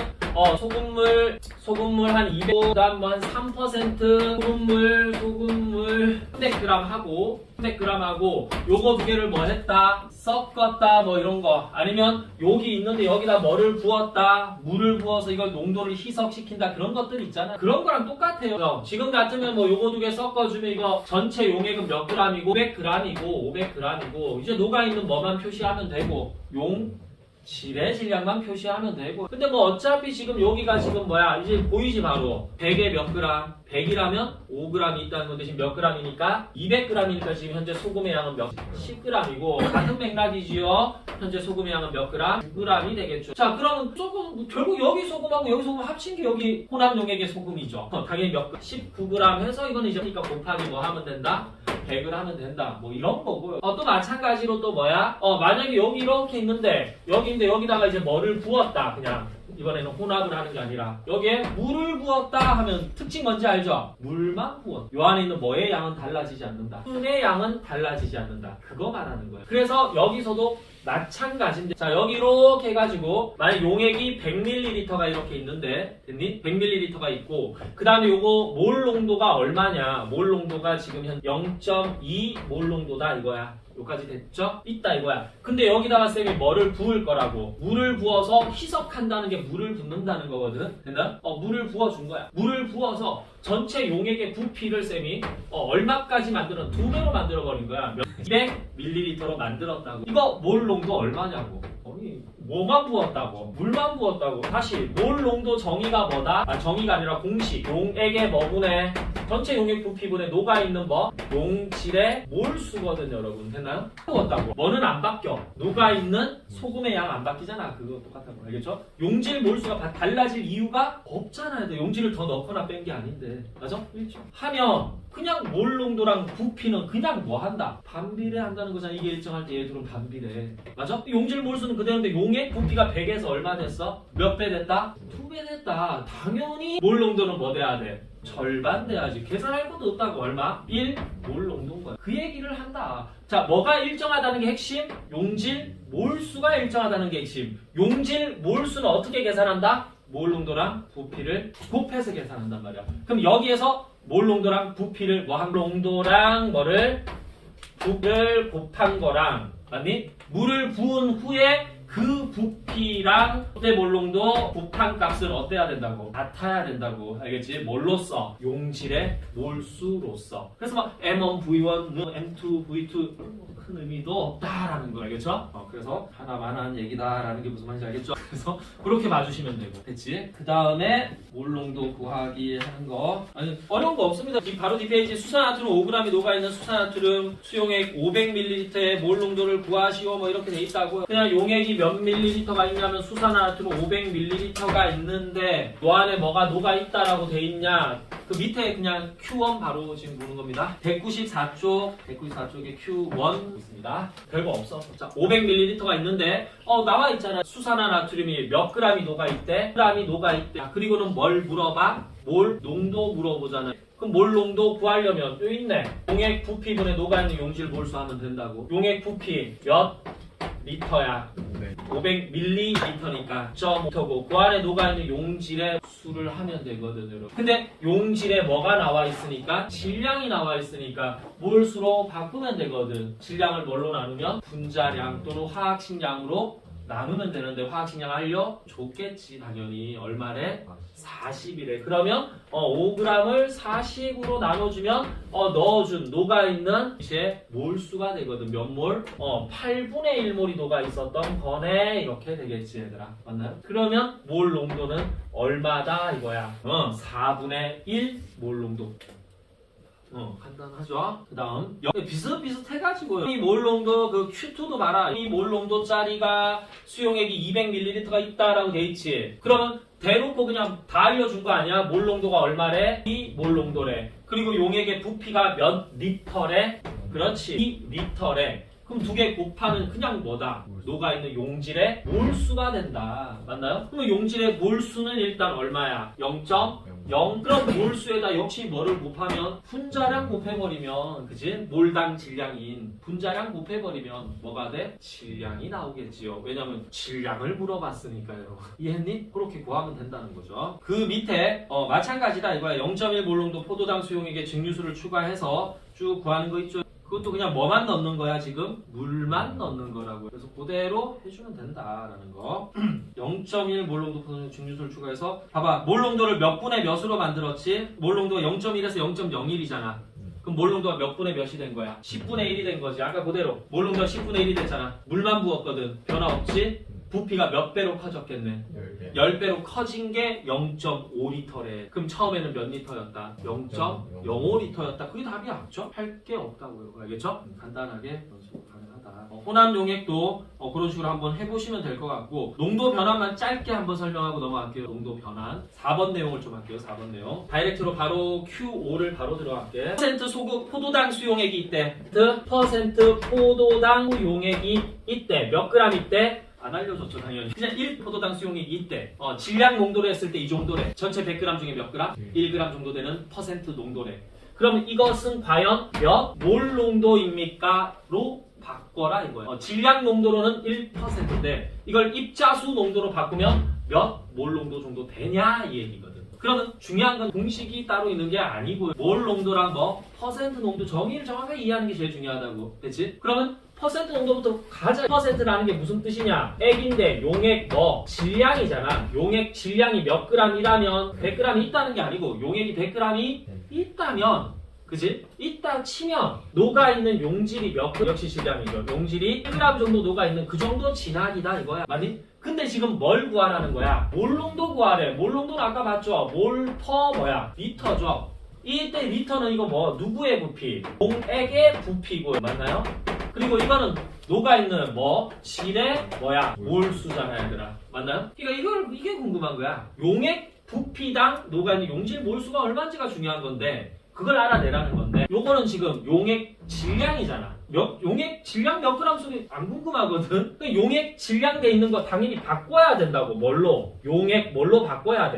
소금물 한 200, 그 다음 뭐 한 3% 소금물 300g 하고 300g 하고 요거 두 개를 뭐 했다? 섞었다 뭐 이런 거. 아니면 여기 있는데 여기다 뭐를 부었다? 물을 부어서 이걸 농도를 희석시킨다. 그런 것들 있잖아. 그런 거랑 똑같아요. 지금 같으면 뭐 요거 두 개 섞어주면 이거 전체 용액은 몇 g이고 500g이고 이제 녹아있는 뭐만 표시하면 되고 질의 질량만 표시하면 되고. 근데 뭐 어차피 지금 여기가 지금 뭐야 이제 보이지 바로 100에 몇 그램 100이라면 5g이 있다는 건데 지금 몇 g이니까 200g이니까 지금 현재 소금의 양은 몇 10g이고 같은 맥락이지요. 현재 소금의 양은 몇 그램? 9g이 되겠죠. 자 그러면 소금 결국 여기 소금하고 여기 소금 합친 게 여기 혼합 용액의 소금이죠. 당연히 몇 19g 해서 이거는 이제 그러니까 곱하기 뭐 하면 된다? 100을 하면 된다. 뭐 이런 거고요. 또 마찬가지로 또 뭐야? 만약에 여기 이렇게 있는데 여기인데 여기다가 이제 뭐를 부었다. 그냥 이번에는 혼합을 하는 게 아니라 여기에 물을 부었다 하면 특징 뭔지 알죠? 물만 부었다. 요 안에 있는 뭐의 양은 달라지지 않는다. 순의 양은 달라지지 않는다. 그거 말하는 거예요. 그래서 여기서도 마찬가지인데 자 여기 이렇게 해가지고 만약 용액이 100ml가 이렇게 있는데 됐니? 100ml가 있고 그 다음에 요거 몰 농도가 얼마냐? 몰 농도가 지금 현 0.2 몰 농도다 이거야. 여기까지 됐죠? 있다 이거야. 근데 여기다가 쌤이 뭐를 부을 거라고. 물을 부어서 희석한다는 게 물을 붓는다는 거거든. 됐나? 물을 부어준 거야. 물을 부어서 전체 용액의 부피를 쌤이 얼마까지 만들어? 2배로 만들어버린 거야. 200ml로 만들었다고. 이거 몰 농도 얼마냐고. 아니 뭐만 부었다고? 물만 부었다고. 다시 몰 농도 정의가 뭐다? 정의가 아니라 공식. 용액의 뭐분의 전체 용액 부피분에 녹아있는 뭐? 용질의 몰수거든 여러분. 됐나요? 부었다고. 뭐는 안 바뀌어. 녹아있는 소금의 양 안 바뀌잖아. 그거 똑같은 거 알겠죠? 용질 몰수가 달라질 이유가 없잖아요. 용질을 더 넣거나 뺀 게 아닌데. 맞아? 그렇죠? 하면 그냥 몰 농도랑 부피는 그냥 뭐 한다? 반비례 한다는 거잖아. 이게 일정할 때 얘들은 반비례. 맞아? 용질 몰수는 그대로인데 용액 부피가 100에서 얼마 됐어? 몇 배 됐다? 2배 됐다. 당연히 몰 농도는 뭐 돼야 돼? 절반 돼야지. 계산할 것도 없다고. 얼마? 1 몰 농도인 거야. 그 얘기를 한다. 자, 뭐가 일정하다는 게 핵심? 용질 몰수가 일정하다는 게 핵심. 용질 몰수는 어떻게 계산한다? 몰 농도랑 부피를 곱해서 계산한단 말이야. 그럼 여기에서 몰 농도랑 부피를 뭐한 농도랑 뭐를 부피를 곱한 거랑 맞니? 물을 부은 후에 그 부피랑 소대 몰농도 곱한 값은 어때야 된다고? 같아야 된다고. 알겠지? 뭘로써? 용질의 몰수로써. 그래서 막 M1, V1, M2, V2 큰 의미도 없다라는 거 알겠죠? 그래서 하나만한 얘기다라는 게 무슨 말인지 알겠죠? 그래서 그렇게 봐주시면 되고. 됐지? 그 다음에 몰농도 구하기 하는 거. 아니 어려운 거 없습니다. 바로 뒷페이지 수산나트륨 5g이 녹아있는 수산나트륨 수용액 500ml의 몰농도를 구하시오 뭐 이렇게 돼 있다고요. 그냥 용액이 몇 밀리리터가 있냐면 수산나트륨 500ml가 있는데 요 안에 뭐가 녹아있다라고 돼 있냐. 그 밑에 그냥 Q1 바로 지금 보는 겁니다. 194쪽에 Q1 있습니다. 별거 없어. 자, 500ml가 있는데 나와 있잖아. 수산화나트륨이 몇 g이 녹아있대? g이 녹아있대. 그리고는 뭘 물어봐? 몰 농도 물어보잖아요. 그럼 몰 농도 구하려면 여기 있네. 용액 부피분에 녹아있는 용질 몰수 하면 된다고. 용액 부피 몇 리터야? 500ml니까 0.5고 그 안에 녹아있는 용질의 수를 하면 되거든 여러분. 근데 용질에 뭐가 나와 있으니까? 질량이 나와 있으니까 몰수로 바꾸면 되거든. 질량을 뭘로 나누면? 분자량 또는 화학식량으로 나누면 되는데 화학식량 알려줬겠지 당연히. 얼마래? 40이래. 그러면 5g을 40으로 나눠주면 넣어준 녹아있는 이제 몰수가 되거든. 몇 몰? 8분의 1몰이 녹아있었던 거네. 이렇게 되겠지 얘들아. 맞나요? 그러면 몰 농도는 얼마다 이거야? 4분의 1 몰 농도. 간단하죠? 그 다음 여기 비슷해가지고요. 이 몰 농도 그 Q2도 봐라. 이 몰 농도짜리가 수용액이 200ml가 있다라고 돼 있지. 그러면 대놓고 그냥 다 알려준 거 아니야? 몰 농도가 얼마래? 이 몰 농도래. 그리고 용액의 부피가 몇 리터래? 그렇지. 2리터래. 그럼 두 개 곱하면 그냥 뭐다? 녹아있는 용질의 몰수가 된다. 맞나요? 그럼 용질의 몰수는 일단 얼마야? 0.0. 그럼 몰수에다 역시 뭐를 곱하면? 분자량 곱해버리면 그치? 몰당 질량인 분자량 곱해버리면 뭐가 돼? 질량이 나오겠지요. 왜냐면 질량을 물어봤으니까요. 이해했니? 그렇게 구하면 된다는 거죠. 그 밑에 마찬가지다 이거야. 0.1 몰농도 포도당 수용액에 증류수를 추가해서 쭉 구하는 거 있죠. 그것도 그냥 뭐만 넣는 거야 지금? 물만 넣는 거라고. 그래서 그대로 해주면 된다라는 거. 0.1 몰농도 포도당 증류수를 추가해서 봐봐. 몰농도를 몇 분의 몇으로 만들었지? 몰농도가 0.1에서 0.01이잖아. 그럼 몰농도가 몇 분의 몇이 된 거야? 10분의 1이 된 거지. 아까 그대로 몰농도가 10분의 1이 됐잖아. 물만 부었거든. 변화 없지? 부피가 몇 배로 커졌겠네? 10배. 10배로 커진 게 0.5리터래. 그럼 처음에는 몇 리터였다? 0.05리터였다. 그게 답이야. 그죠? 할 게 없다고요. 알겠죠? 간단하게 그런 식으로 가능하다. 혼합 용액도 그런 식으로 한번 해보시면 될 것 같고, 농도 변환만 짧게 한번 설명하고 넘어갈게요. 농도 변환. 4번 내용을 좀 할게요. 4번 내용. 다이렉트로 바로 Q5를 바로 들어갈게. % 소금 포도당 수용액이 있대. % 포도당 수용액이 있대. 몇 그램 있대? 안 알려줬죠, 당연히. 그냥 1포도당 수용액이 있대. 질량 농도로 했을 때 이 정도래. 전체 100g 중에 몇 그램? 1g 정도 되는 퍼센트 농도래. 그럼 이것은 과연 몇 몰 농도입니까? 로 바꿔라 이거야. 질량 농도로는 1%인데 이걸 입자수 농도로 바꾸면 몇 몰 농도 정도 되냐 이 얘기거든. 그러면 중요한 건 공식이 따로 있는 게 아니고 몰 농도랑 뭐 퍼센트 농도 정의를 정확하게 이해하는 게 제일 중요하다고. 그치? 그러면 퍼센트 농도부터 가자. 퍼센트라는 게 무슨 뜻이냐? 액인데 용액 뭐 질량이잖아. 용액 질량이 몇 g이라면 100g이 있다는 게 아니고 용액이 100g이 있다면, 그지? 있다 치면 녹아있는 용질이 몇 g? 역시 질량이죠. 용질이 1g 정도 녹아있는 그 정도 진학이다 이거야. 맞니? 근데 지금 뭘 구하라는 거야? 몰 농도 구하래. 몰 농도는 아까 봤죠? 몰 퍼 뭐야? 리터죠. 이때 리터는 이거 뭐 누구의 부피? 용액의 부피고 맞나요? 그리고 이거는 녹아있는 뭐 질의 뭐야? 몰수잖아 얘들아. 맞나요? 그러니까 이게 궁금한 거야. 용액 부피당 녹아있는 용질 몰수가 얼마인지가 중요한 건데 그걸 알아내라는 건데, 요거는 지금 용액 질량이잖아. 용액 질량 몇 그램 속에 안 궁금하거든? 용액 질량 돼 있는 거 당연히 바꿔야 된다고. 뭘로? 용액 뭘로 바꿔야 돼?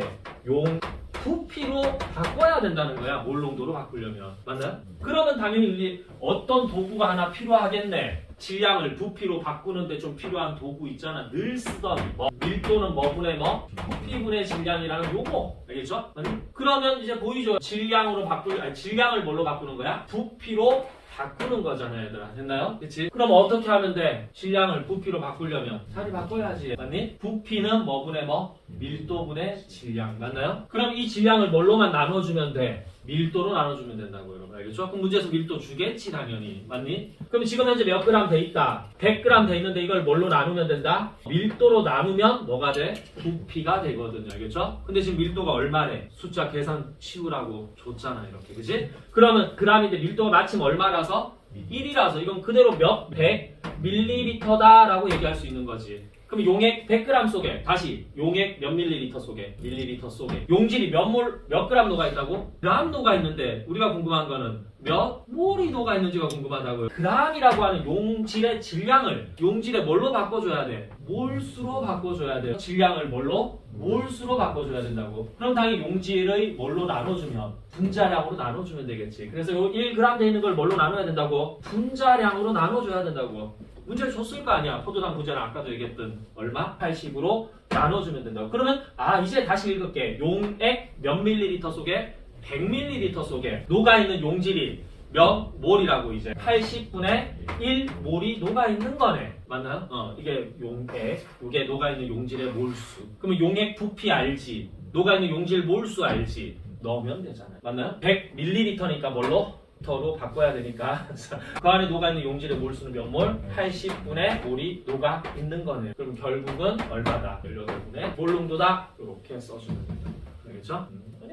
부피로 바꿔야 된다는 거야. 몰 농도로 바꾸려면. 맞나요? 그러면 당연히 우리 어떤 도구가 하나 필요하겠네. 질량을 부피로 바꾸는데 좀 필요한 도구 있잖아. 늘 쓰던 뭐 밀도는 뭐분의 뭐 부피분의 질량이라는 요거. 알겠죠? 그러면 이제 보이죠? 질량으로 질량을 뭘로 바꾸는 거야? 부피로 바꾸는 거잖아요, 얘들아. 됐나요? 그치? 그럼 어떻게 하면 돼? 질량을 부피로 바꾸려면 자리 바꿔야지. 맞니? 부피는 뭐분의 뭐? 밀도분의 질량. 맞나요? 그럼 이 질량을 뭘로만 나눠주면 돼? 밀도로 나눠주면 된다고 여러분. 알겠죠? 그럼 문제에서 밀도 주겠지 당연히. 맞니? 그럼 지금 현재 몇 그램 돼 있다? 100g 돼 있는데 이걸 뭘로 나누면 된다? 밀도로 나누면 뭐가 돼? 부피가 되거든요. 알겠죠? 근데 지금 밀도가 얼마래? 숫자 계산 치우라고 줬잖아 이렇게. 그치? 그러면 g인데 밀도가 마침 얼마라서? 1이라서 이건 그대로 몇 100ml다 라고 얘기할 수 있는 거지. 그럼 용액 100g 속에, 다시 용액 몇 밀리리터 속에, 밀리리터 속에 용질이 몇 그램 녹아있다고? 그램 녹아있는데 우리가 궁금한 거는 몇 몰이 녹아있는지가 궁금하다고요. 그램이라고 하는 용질의 질량을 용질의 뭘로 바꿔줘야 돼? 몰수로 바꿔줘야 돼요. 질량을 뭘로? 몰수로 바꿔줘야 된다고. 그럼 당연히 용질의 뭘로 나눠주면? 분자량으로 나눠주면 되겠지. 그래서 요 1g 돼 있는 걸 뭘로 나눠야 된다고? 분자량으로 나눠줘야 된다고. 문제를 줬을 거 아니야. 포도당 분자는 아까도 얘기했던 얼마? 80으로 나눠주면 된다고. 그러면 이제 다시 읽을게. 용액 몇 밀리리터 속에 100ml 속에 녹아있는 용질이 몇 몰이라고 이제 80분의 1몰이 녹아있는 거네. 맞나요? 이게 용액, 이게 녹아있는 용질의 몰수. 그러면 용액 부피 알지? 녹아있는 용질 몰수 알지? 넣으면 되잖아요. 맞나요? 100ml니까 뭘로? 터로 바꿔야 되니까 그 안에 녹아있는 용질의 몰수는 몇 몰? 80분의 몰이 녹아있는 거네요. 그럼 결국은 얼마다? 18분의 몰 농도다. 이렇게 써주면 된다. 알겠죠?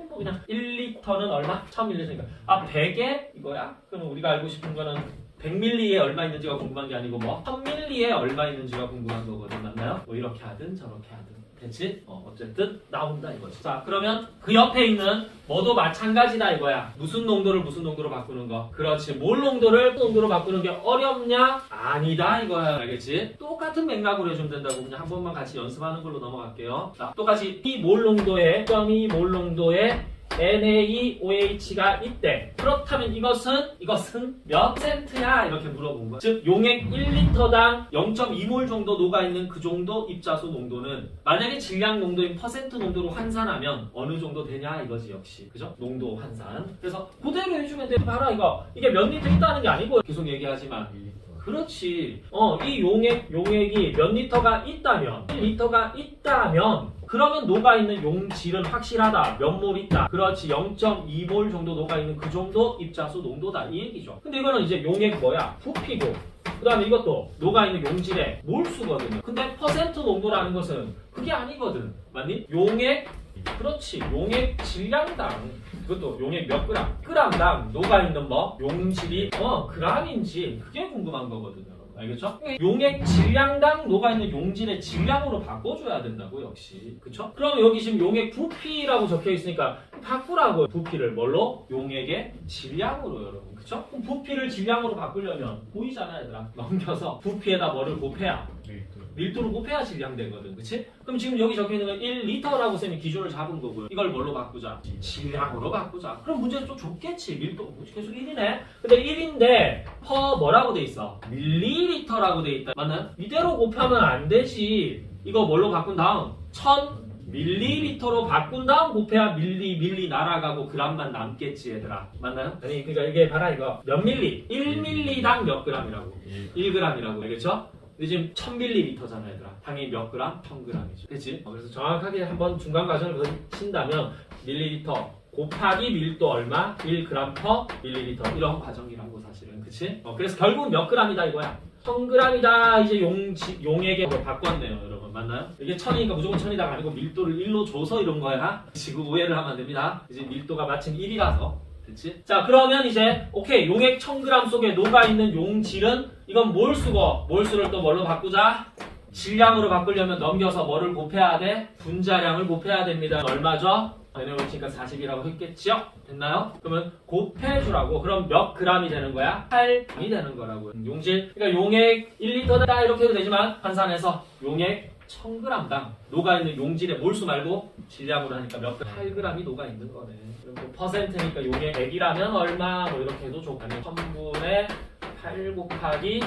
뭐 그냥 1리터는 얼마? 1000ml니까 100에 이거야? 그럼 우리가 알고 싶은 거는 100ml에 얼마 있는지가 궁금한 게 아니고 뭐 1000ml에 얼마 있는지가 궁금한 거거든. 맞나요? 뭐 이렇게 하든 저렇게 하든. 됐지? 어쨌든 나온다 이거지. 자, 그러면 그 옆에 있는 뭐도 마찬가지다 이거야. 무슨 농도를 무슨 농도로 바꾸는 거. 그렇지. 몰 농도를 농도로 바꾸는 게 어렵냐? 아니다 이거야. 알겠지? 똑같은 맥락으로 해주면 된다고. 그냥 한 번만 같이 연습하는 걸로 넘어갈게요. 자, 똑같이 이 몰 농도에 0.2 몰 농도에 NaOH가 있대. 그렇다면 이것은 몇 %야? 이렇게 물어본 거야. 즉 용액 1리터당 0.2몰 정도 녹아있는 그 정도 입자수 농도는 만약에 질량 농도인 퍼센트 농도로 환산하면 어느 정도 되냐 이거지 역시. 그죠? 농도 환산. 그래서 그대로 해주면 돼. 봐라 이거. 이게 몇 리터 있다는 게 아니고 계속 얘기하지만 그렇지. 이 용액이 몇 리터가 있다면 1리터가 있다면 그러면 녹아있는 용질은 확실하다. 몇 몰 있다. 그렇지. 0.2몰 정도 녹아있는 그 정도 입자수 농도다. 이 얘기죠. 근데 이거는 이제 용액 뭐야? 부피고. 그 다음에 이것도 녹아있는 용질의 몰수거든요. 근데 퍼센트 농도라는 것은 그게 아니거든. 맞니? 용액, 그렇지. 용액 질량당, 그것도 용액 몇 그램, 그램당 녹아있는 뭐? 용질이 그램인지 그게 궁금한 거거든요. 알겠죠? 용액 질량당 녹아있는 용질의 질량으로 바꿔줘야 된다고 역시. 그쵸? 그럼 여기 지금 용액 부피라고 적혀 있으니까 바꾸라고. 부피를 뭘로? 용액의 질량으로 여러분. 그쵸? 그럼 부피를 질량으로 바꾸려면 보이잖아 얘들아. 넘겨서 부피에다 뭐를 곱해야? 밀도를 곱해야 질량 되거든. 그치? 그럼 지금 여기 적혀 있는 건 1리터라고 쌤이 기준을 잡은 거고요. 이걸 뭘로 바꾸자? 질량으로 바꾸자. 그럼 문제는 좀 좁겠지. 밀도 계속 1이네. 근데 1인데 퍼 뭐라고 돼 있어? 밀리리터라고 돼 있다. 맞나요? 이대로 곱하면 안 되지. 이거 뭘로 바꾼 다음 1000 밀리리터로 바꾼 다음 곱해야 밀리 날아가고 그램만 남겠지 얘들아. 맞나요? 아니 그러니까 이게 봐라 이거 몇 밀리? 1밀리당 몇 그램이라고. 1g이라고. 알겠죠? 근데 지금 1000ml잖아 얘들아. 당연히 몇 그램? 1000g이죠. 그치? 그래서 정확하게 한번 중간 과정을 친다면 밀리리터 곱하기 밀도 얼마? 1g per 밀리리터. 이런 과정이라고 사실은. 그치? 그래서 결국은 몇 g이다 이거야. 1000g이다. 이제 용액으로 바꿨네요 여러분. 맞나요? 이게 1000이니까 무조건 1000이다가 아니고 밀도를 1로 줘서 이런 거야. 지금 오해를 하면 안 됩니다. 이제 밀도가 마침 1이라서. 그치? 자 그러면 이제 오케이 용액 1000g 속에 녹아있는 용질은 이건 몰수고 몰수를 또 뭘로 바꾸자? 질량으로 바꾸려면 넘겨서 뭐를 곱해야 돼? 분자량을 곱해야 됩니다. 얼마죠? 얘네 보니까 40이라고 했겠죠? 됐나요? 그러면 곱해주라고. 그럼 몇 g이 되는 거야? 8g이 되는 거라고요. 용질 그러니까 용액 1리터다 이렇게 해도 되지만 환산해서 용액 1000g당 녹아있는 용질의 몰수 말고 질량으로 하니까 몇 8g이 녹아있는 거네. 그럼 퍼센트니까 용액 100이라면 얼마 뭐 이렇게 해도 좋고 1000분의 8 곱하기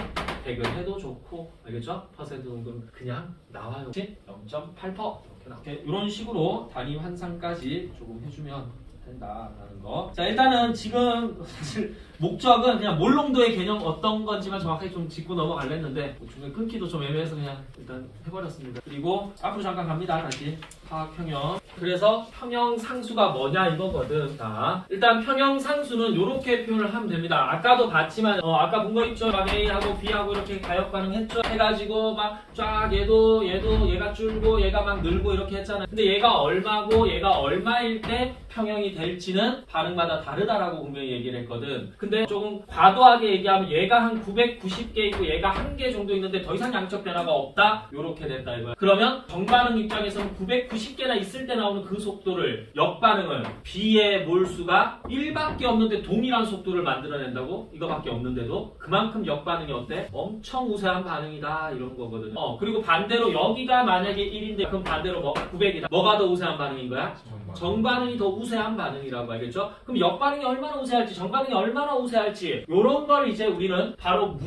100을 해도 좋고 알겠죠? 퍼센트 정도는 그냥 나와요. 0.8% 이렇게 이런 식으로 단위 환산까지 조금 해주면 된다라는 거. 자 일단은 지금 사실 목적은 그냥 몰농도의 개념 어떤 건지만 정확하게 좀 짚고 넘어가려는데 중간에 끊기도 좀 애매해서 그냥 일단 해버렸습니다. 그리고 앞으로 잠깐 갑니다. 다시 화학평형. 그래서 평형상수가 뭐냐 이거거든. 자 일단 평형상수는 이렇게 표현을 하면 됩니다. 아까도 봤지만 아까 본 거 있죠. 막 A하고 B하고 이렇게 가역 반응했죠. 해가지고 막 쫙 얘도 얘가 줄고 얘가 막 늘고 이렇게 했잖아요. 근데 얘가 얼마고 얘가 얼마일 때 평형이 될지는 반응마다 다르다라고 분명히 얘기를 했거든. 근데 조금 과도하게 얘기하면 얘가 한 990개이고 얘가 1개 정도 있는데 더 이상 양적 변화가 없다? 요렇게 된다 이거야. 그러면 정반응 입장에서는 990개나 있을 때 나오는 그 속도를 역반응은 B의 몰수가 1밖에 없는데 동일한 속도를 만들어낸다고? 이거밖에 없는데도 그만큼 역반응이 어때? 엄청 우세한 반응이다 이런 거거든요. 그리고 반대로 여기가 만약에 1인데 그럼 반대로 900이다. 뭐가 더 우세한 반응인 거야? 정반응이 더 우세한 반응이라고 알겠죠? 그럼 역반응이 얼마나 우세할지 정반응이 얼마나 우세할지 요런 걸 이제 우리는 바로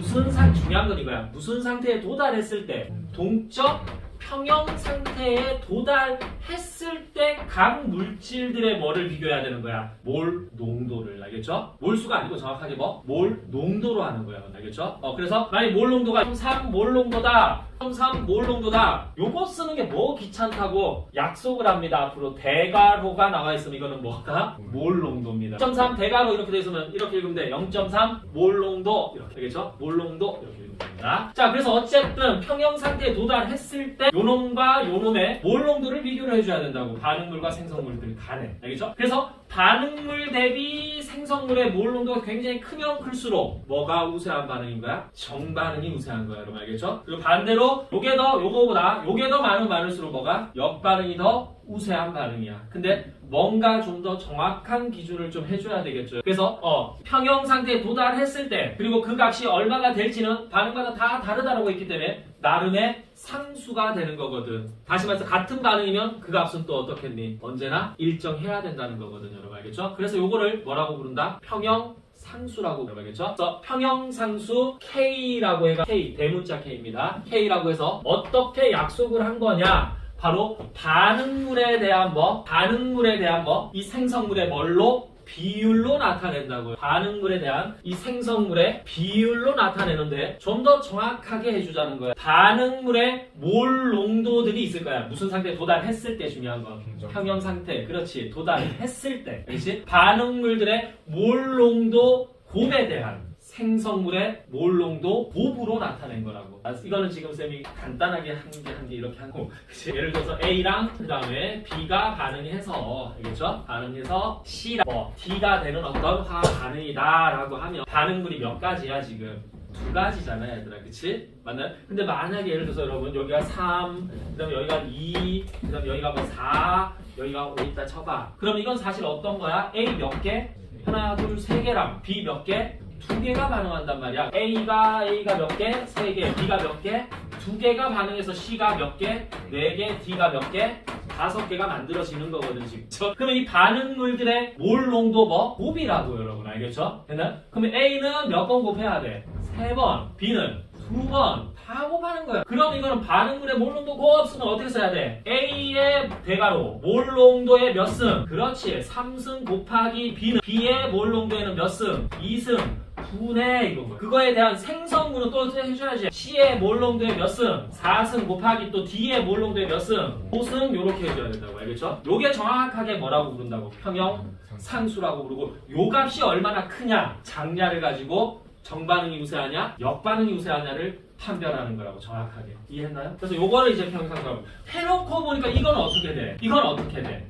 중요한 건 이거야. 무슨 상태에 도달했을 때 동적 평형 상태에 도달했을 때 각 물질들의 뭐를 비교해야 되는 거야? 몰 농도를. 알겠죠? 몰수가 아니고 정확하게 몰 농도로 하는 거야. 알겠죠? 그래서 만약 몰 농도가 0.3 몰 농도다. 0.3 몰 농도다. 요거 쓰는 게 뭐 귀찮다고 약속을 합니다. 앞으로 대괄호가 나와 있으면 이거는 뭐다? 몰 농도입니다. 0.3 대괄호 이렇게 돼 있으면 이렇게 읽으면 돼. 0.3 몰 농도 이렇게. 알겠죠? 몰 농도 이렇게 읽으면 됩니다. 자 그래서 어쨌든 평형 상태에 도달했을 때 요놈과 요놈의 몰 농도를 비교를 해줘야 된다고. 반응물과 생성물들 간에. 알겠죠? 그래서 반응물 대비 생성물의 몰 농도가 굉장히 크면 클수록 뭐가 우세한 반응인 거야? 정반응이 우세한 거야. 여러분 알겠죠? 그리고 반대로 요게 더 많을수록 뭐가? 역반응이 더 우세한 반응이야. 근데 뭔가 좀 더 정확한 기준을 좀 해줘야 되겠죠. 그래서 평형 상태에 도달했을 때 그리고 그 값이 얼마가 될지는 반응마다 다 다르다라고 했기 때문에 나름의 상수가 되는 거거든. 다시 말해서 같은 반응이면 그 값은 또 어떻겠니? 언제나 일정해야 된다는 거거든요. 여러분 알겠죠? 그래서 요거를 뭐라고 부른다? 평형 상수라고 알겠죠? 그래서 평형상수 K라고 해가 K 대문자 K입니다. K라고 해서 어떻게 약속을 한 거냐? 바로 반응물에 대한 이 생성물의 뭘로? 비율로 나타낸다고요. 반응물에 대한 이 생성물의 비율로 나타내는데 좀 더 정확하게 해주자는 거예요. 반응물의 몰 농도들이 있을 거야. 무슨 상태에 도달했을 때 중요한 건 평형 상태. 그렇지. 도달했을 때. 그렇지? 반응물들의 몰 농도 곱에 대한 생성물의 몰 농도 곱으로 나타낸 거라고. 이거는 지금 쌤이 간단하게 한 개 이렇게 하고, 그치? 예를 들어서 A랑 그 다음에 B가 반응해서, 알겠죠? 반응해서 C랑 D가 되는 어떤 화학 반응이다라고 하면 반응물이 몇 가지야 지금? 두 가지잖아요, 얘들아. 그치? 맞나요? 근데 만약에 예를 들어서 여러분 여기가 3, 그 다음에 여기가 2, 그 다음에 여기가 뭐 4, 여기가 5 있다 쳐봐. 그럼 이건 사실 어떤 거야? A 몇 개? 하나, 둘, 세 개랑 B 몇 개? 두 개가 반응한단 말이야. A가 몇 개? 세 개. B가 몇 개? 두 개가 반응해서 C가 몇 개? 네 개. D가 몇 개? 5개가 만들어지는 거거든 지금. 그러면 이 반응물들의 몰 농도 뭐? 곱이라고 여러분 알겠죠? 됐나요? 그러면 A는 몇 번 곱해야 돼? 3번. B는 2번. 다 곱하는 거야. 그럼 이거는 반응물의 몰 농도 곱수는 어떻게 써야 돼? A의 대괄호 몰 농도의 몇 승? 그렇지. 3승 곱하기 B는 B의 몰 농도에는 몇 승? 2승. 9네 이거. 그거에 대한 생성물은 또 해줘야지. C의 몰 농도의 몇 승? 4승 곱하기 또 D의 몰 농도의 몇 승? 5승 요렇게 해줘야 된다고. 알겠죠? 요게 정확하게 뭐라고 부른다고? 평형 상수라고 부르고 요 값이 얼마나 크냐? 장량을 가지고 정반응이 우세하냐? 역반응이 우세하냐를 판별하는 거라고 정확하게. 이해했나요? 그래서 요거를 이제 평형상수라고. 해놓고 보니까 이건 어떻게 돼? 이건 어떻게 돼?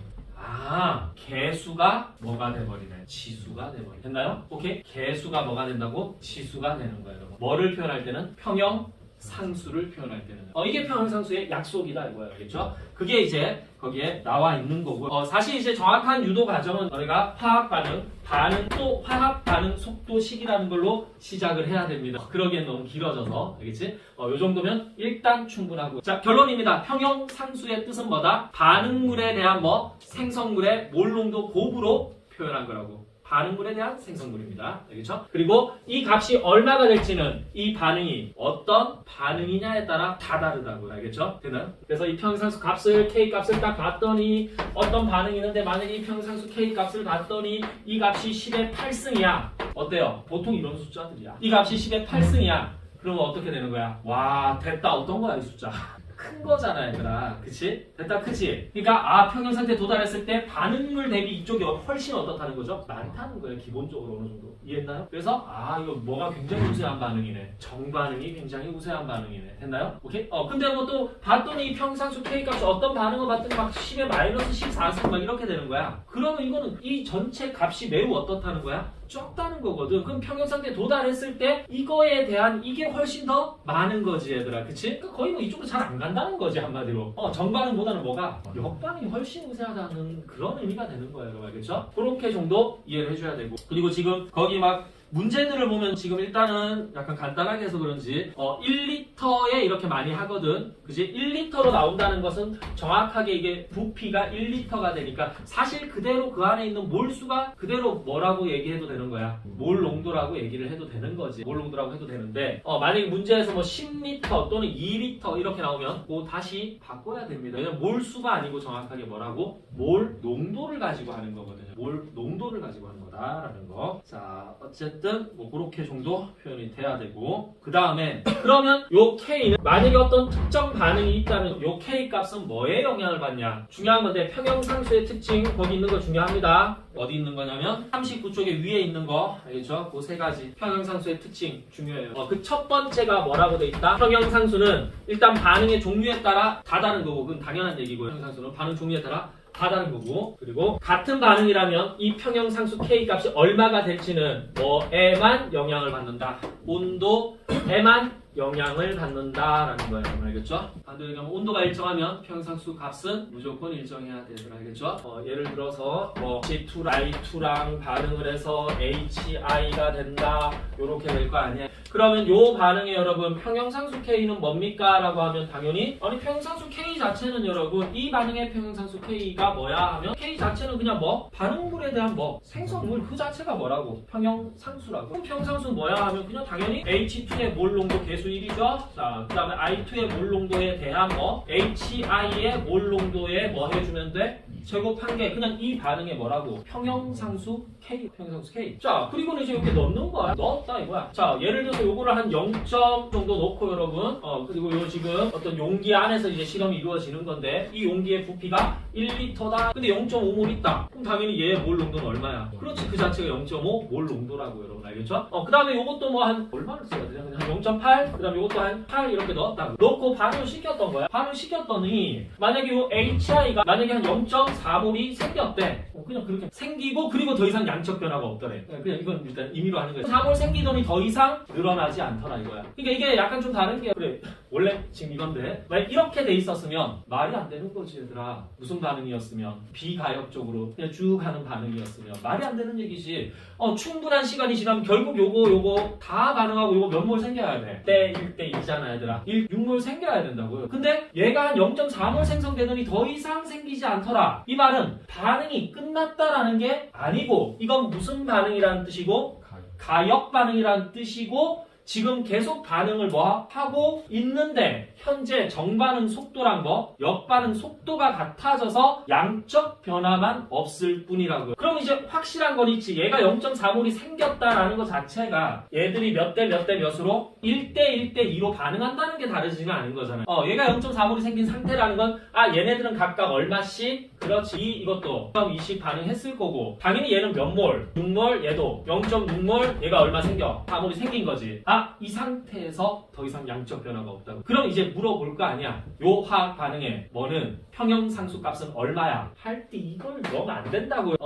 아, 개수가 뭐가 돼버리네? 지수가 돼버리네. 됐나요? 오케이? 개수가 뭐가 된다고? 지수가 되는 거예요. 여러분. 뭐를 표현할 때는? 평형 상수를 표현할 때는. 이게 평형상수의 약속이다 이거예요. 알겠죠? 그게 이제 거기에 나와 있는 거고. 사실 이제 정확한 유도 과정은 우리가 화학 반응 또 화학 반응 속도식이라는 걸로 시작을 해야 됩니다. 그러기엔 너무 길어져서. 알겠지? 요 정도면 일단 충분하고. 자, 결론입니다. 평형상수의 뜻은 뭐다? 반응물에 대한 생성물의 몰 농도 곱으로 표현한 거라고. 반응물에 대한 생성물입니다. 알겠죠? 그리고 이 값이 얼마가 될지는 이 반응이 어떤 반응이냐에 따라 다 다르다고. 알겠죠? 되나요? 그래서 이 평형상수 값을 K 값을 딱 봤더니 어떤 반응이 있는데 만약에 이 평형상수 K 값을 봤더니 이 값이 10의 8승이야. 어때요? 보통 이런 숫자들이야. 이 값이 10의 8승이야. 그러면 어떻게 되는 거야? 와, 됐다. 어떤 거야 이 숫자? 큰 거잖아 얘들아. 그치? 됐다 크지? 그러니까 평형상태에 도달했을 때 반응물 대비 이쪽이 훨씬 어떻다는 거죠? 많다는 거예요. 기본적으로 어느 정도. 이해했나요? 그래서 이거 뭐가 굉장히 우세한 반응이네. 정반응이 굉장히 우세한 반응이네. 됐나요? 오케이? 근데 뭐 또 봤더니 이 평상수 K 값이 어떤 반응을 봤더니 막 10에 마이너스 14승 막 이렇게 되는 거야. 그러면 이거는 이 전체 값이 매우 어떻다는 거야? 적다는 거거든. 그럼 평형상태에 도달했을 때 이거에 대한 이게 훨씬 더 많은 거지 얘들아. 그치? 그러니까 거의 뭐 이쪽으로 잘 안 간다는 거지 한마디로. 정반응보다는 뭐가? 역반응이 훨씬 우세하다는 그런 의미가 되는 거예요. 여러분 알겠죠? 그렇게 정도 이해를 해줘야 되고. 그리고 지금 거기 막 문제들을 보면 지금 일단은 약간 간단하게 해서 그런지 1리터에 이렇게 많이 하거든. 그지? 1리터로 나온다는 것은 정확하게 이게 부피가 1리터가 되니까 사실 그대로 그 안에 있는 몰수가 그대로 뭐라고 얘기해도 되는 거야. 몰 농도라고 얘기를 해도 되는 거지. 몰 농도라고 해도 되는데 만약에 문제에서 뭐 10리터 또는 2리터 이렇게 나오면 그거 다시 바꿔야 됩니다. 왜냐면 몰수가 아니고 정확하게 뭐라고? 몰 농도를 가지고 하는 거거든요. 몰 농도를 가지고 하는 거다라는 거. 자, 어쨌든 뭐 그렇게 정도 표현이 돼야 되고, 그 다음에 그러면 요 K는 만약에 어떤 특정 반응이 있다면 요 K 값은 뭐에 영향을 받냐? 중요한 건데 평형상수의 특징 거기 있는 거 중요합니다. 어디 있는 거냐면 39쪽에 위에 있는 거 알겠죠? 그 세 가지 평형상수의 특징 중요해요. 그 첫 번째가 뭐라고 돼 있다? 평형상수는 일단 반응의 종류에 따라 다 다른 거고, 그건 당연한 얘기고요. 평형상수는 반응 종류에 따라 다 다른 거고, 그리고 같은 반응이라면 이 평형상수 K 값이 얼마가 될지는 뭐에만 영향을 받는다. 온도에만 영향을 받는다라는 거예요. 알겠죠? 반대로 얘기하면 온도가 일정하면 평형상수 값은 무조건 일정해야 되더라. 알겠죠? 예를 들어서 H2I2랑 반응을 해서 HI가 된다. 요렇게 될 거 아니야. 그러면 요 반응에 여러분 평형상수 K는 뭡니까? 라고 하면 당연히 평형상수 K 자체는 여러분 이 반응의 평형상수 K가 뭐야? 하면 K 자체는 그냥 반응물에 대한 생성물 그 자체가 뭐라고? 평형상수라고. 그럼 평형상수는 뭐야? 하면 그냥 당연히 H2의 몰 농도 개수 1이죠. 자, 그 다음에 I2의 몰 농도에 대한 HI의 몰 농도에 해주면 돼? 제곱한 게 그냥 이 반응의 뭐라고? 평형상수 K, 평형상수 K. 자, 그리고는 이제 이렇게 넣는 거야. 넣었다 이거야. 자, 예를 들어서 요거를 한 0점 정도 넣고 여러분, 그리고 요 지금 어떤 용기 안에서 이제 실험이 이루어지는 건데 이 용기의 부피가 1리터다. 근데 0.5몰 있다. 그럼 당연히 얘의 몰 농도는 얼마야? 그렇지, 그 자체가 0.5몰 농도라고 여러분. 알겠죠? 그 다음에 요것도 뭐 한 얼마를 써야 되냐? 한 0.8, 그 다음에 요것도 한 8 이렇게 넣었다. 넣고 반응을 시켰던 거야. 반응을 시켰더니 만약에 요 HI가 만약에 한 0.4몰이 생겼대. 그냥 그렇게 생기고 그리고 더 이상 양적 변화가 없더래. 그냥 이건 일단 임의로 하는 거야. 4몰 생기더니 더 이상 늘어나지 않더라 이거야. 그러니까 이게 약간 좀 다른 게 그래. 원래 지금 이건데 만약 이렇게 돼 있었으면 말이 안 되는 거지 얘들아. 무슨 반응이었으면 비가역적으로 그냥 쭉 하는 반응이었으면 말이 안 되는 얘기지. 충분한 시간이 지나면 결국 요거 다 반응하고 요거 몇 몰 생겨야 돼. 때 1대 2잖아 얘들아. 6몰 생겨야 된다고요. 근데 얘가 한 0.4몰 생성되더니 더 이상 생기지 않더라. 이 말은 반응이 끝났다라는 게 아니고 이건 무슨 반응이라는 뜻이고 가역 반응이라는 뜻이고 지금 계속 반응을 뭐 하고 있는데 현재 정반응 속도란 거 역반응 속도가 같아져서 양적 변화만 없을 뿐이라고요. 그럼 이제 확실한 건 있지. 얘가 0.4몰이 생겼다라는 것 자체가 얘들이 몇 대 몇 대 몇으로 1대 1대 2로 반응한다는 게 다르지가 않은 거잖아요. 얘가 0.4몰이 생긴 상태라는 건 얘네들은 각각 얼마씩 그렇지 이것도 0.2씩 반응했을 거고 당연히 얘는 몇 몰? 6몰 얘도 0.6몰 얘가 얼마 생겨? 4몰이 생긴 거지. 이 상태에서 더 이상 양적 변화가 없다고. 그럼 이제 물어볼 거 아니야. 요 화학 반응에 뭐는 평형상수 값은 얼마야? 할 때 이걸 넣으면 안 된다고요.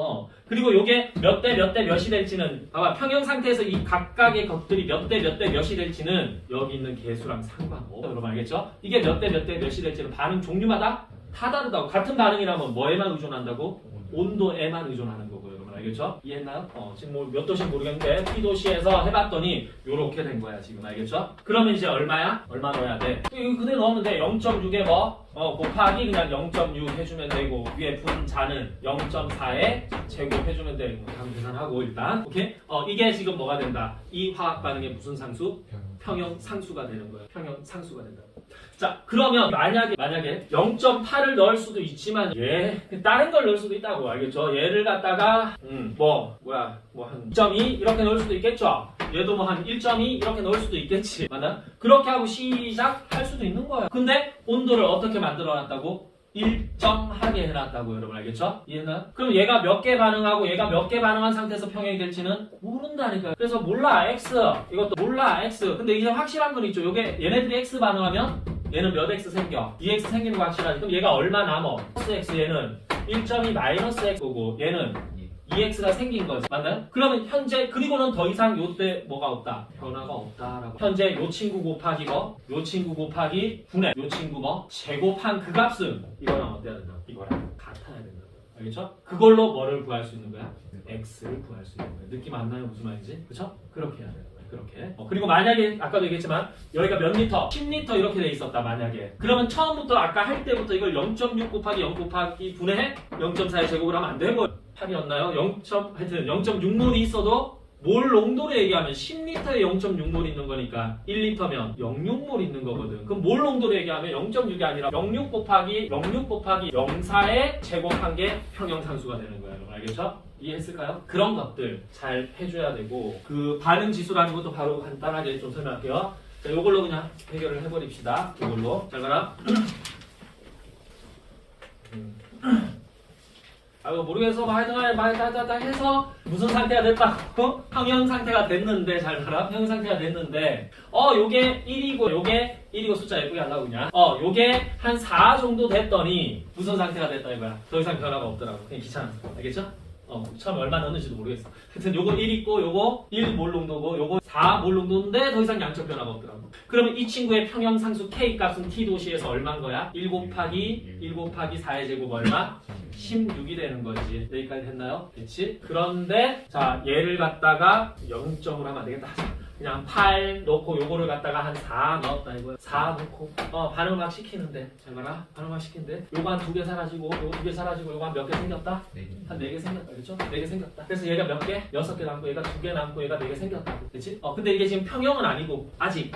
그리고 요게 몇 대 몇 대 몇이 될지는 봐봐 평형 상태에서 이 각각의 것들이 몇 대 몇 대 몇이 될지는 여기 있는 개수랑 상관없어. 여러분 알겠죠? 이게 몇 대 몇 대 몇이 될지는 반응 종류마다 다 다르다고. 같은 반응이라면 뭐에만 의존한다고? 온도에만 의존하는 거고요. 여러분 알겠죠? 이해했나요? 지금 뭐 몇 도시인지 모르겠는데 P도시에서 해봤더니 요렇게 된 거야 지금 알겠죠? 그러면 이제 얼마야? 얼마 넣어야 돼? 이거 그대로 넣으면 돼. 0.6에 곱하기 그냥 0.6 해주면 되고 위에 분자는 0.4에 제곱해주면 되고 다음 계산하고 일단 오케이? 이게 지금 뭐가 된다? 이 화학 반응의 무슨 상수? 평형 상수가 되는 거예요. 평형 상수가 된다. 자 그러면 만약에 0.8을 넣을 수도 있지만 다른 걸 넣을 수도 있다고 알겠죠? 얘를 갖다가 한 2.2 이렇게 넣을 수도 있겠죠? 얘도 뭐 한 1.2 이렇게 넣을 수도 있겠지. 맞나? 그렇게 하고 시작할 수도 있는 거예요. 근데 온도를 어떻게 만들어 놨다고? 일정하게 해놨다고 여러분 알겠죠? 이해했나요? 그럼 얘가 몇 개 반응하고 얘가 몇 개 반응한 상태에서 평형이 될지는 모른다니까요. 그래서 몰라 X 이것도 몰라 X. 근데 이제 확실한 건 있죠. 요게 얘네들이 X 반응하면 얘는 몇 X 생겨? 2X 생기는 거 확실하지. 그럼 얘가 얼마 남어? 플러스 X 얘는 1.2 마이너스 X고 얘는 2x가 생긴 거지. 맞나요? 그러면 현재 그리고는 더 이상 요때 뭐가 없다? 변화가 없다라고. 현재 요 친구 곱하기 요 친구 곱하기 분의 요 친구 제곱한 그 값은 이거랑 어때야 된다? 이거랑 같아야 된다. 알겠죠? 그걸로 뭐를 구할 수 있는 거야? x를 구할 수 있는 거야. 느낌 안 나요? 무슨 말인지? 그쵸? 그렇게 해야 돼요. 그렇게. 그리고 만약에 아까도 얘기했지만 여기가 몇 리터? 10리터 이렇게 돼 있었다 만약에. 그러면 처음부터 아까 할 때부터 이걸 0.6 곱하기 0 곱하기 분해 0.4의 제곱을 하면 안 되고 8이었나요? 하여튼 0.6몰이 있어도 몰 농도로 얘기하면 10리터에 0.6몰 있는 거니까 1리터면 0.6몰 있는 거거든. 그럼 몰 농도로 얘기하면 0.6이 아니라 0.6 곱하기 0.4에 제곱한 게 평형상수가 되는 거예요. 여러분 알겠죠? 이해했을까요? 그런 것들 잘 해줘야 되고 그 반응 지수라는 것도 바로 간단하게 좀 설명할게요. 자, 요걸로 그냥 해결을 해버립시다. 요걸로. 잘 봐라. 모르겠어. 하여튼 해서 무슨 상태가 됐다고? 평형 상태가 됐는데 잘 봐라. 평형 상태가 됐는데 요게 1이고 요게 1이고 숫자 예쁘게 하려고 그냥 요게 한 4 정도 됐더니 무슨 상태가 됐다 이거야. 더 이상 변화가 없더라고. 그냥 귀찮아서. 알겠죠? 처음에 얼마 넣는지도 모르겠어. 하여튼 요거 1 있고 요거 1몰 농도고 요거 4몰 농도인데 더 이상 양적 변화가 없더라고. 그러면 이 친구의 평형상수 K 값은 T도시에서 얼마인 거야? 1 곱하기 4의 제곱 얼마? 16이 되는 거지. 여기까지 됐나요? 됐지? 그런데 자 얘를 갖다가 0점으로 하면 안 되겠다. 그냥 8 넣고 요거를 갖다가 한 4 넣었다 이거야. 4 넣고 반응을 막 시키는데 잘 봐라. 반응을 막 시키는데 요거 한 2개 사라지고 요거 2개 사라지고 요거 한 몇 개 생겼다? 한 4개 생겼다. 그렇죠? 4개 생겼다. 그래서 얘가 몇 개? 6개 남고 얘가 2개 남고 얘가 4개 생겼다. 그렇지? 근데 이게 지금 평형은 아니고 아직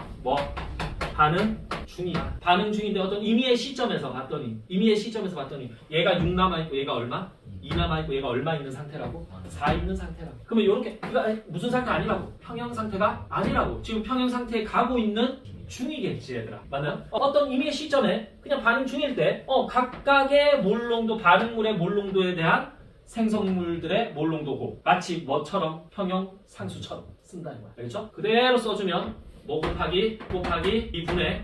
반응 중이야. 반응 중인데 어떤 임의의 시점에서 봤더니 얘가 6 남아있고 얘가 얼마? 2 남아있고 얘가 얼마 있는 상태라고? 4 있는 상태라고. 그러면 요렇게 무슨 상태 아니라고? 평형 상태가 아니라고. 지금 평형 상태에 가고 있는 중이겠지 얘들아. 맞나요? 어떤 임의의 시점에 그냥 반응 중일 때 각각의 몰농도 반응물의 몰농도에 대한 생성물들의 몰 농도고 마치 뭐처럼 평형 상수처럼 쓴다 이거야. 알겠죠? 그대로 써주면 뭐 곱하기 2분의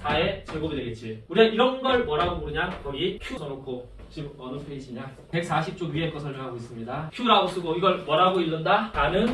4의 제곱이 되겠지. 우리가 이런 걸 뭐라고 부르냐? 거기 Q 써놓고 지금 어느 페이지냐? 140쪽 위에 거 설명하고 있습니다. Q라고 쓰고 이걸 뭐라고 읽는다? 반응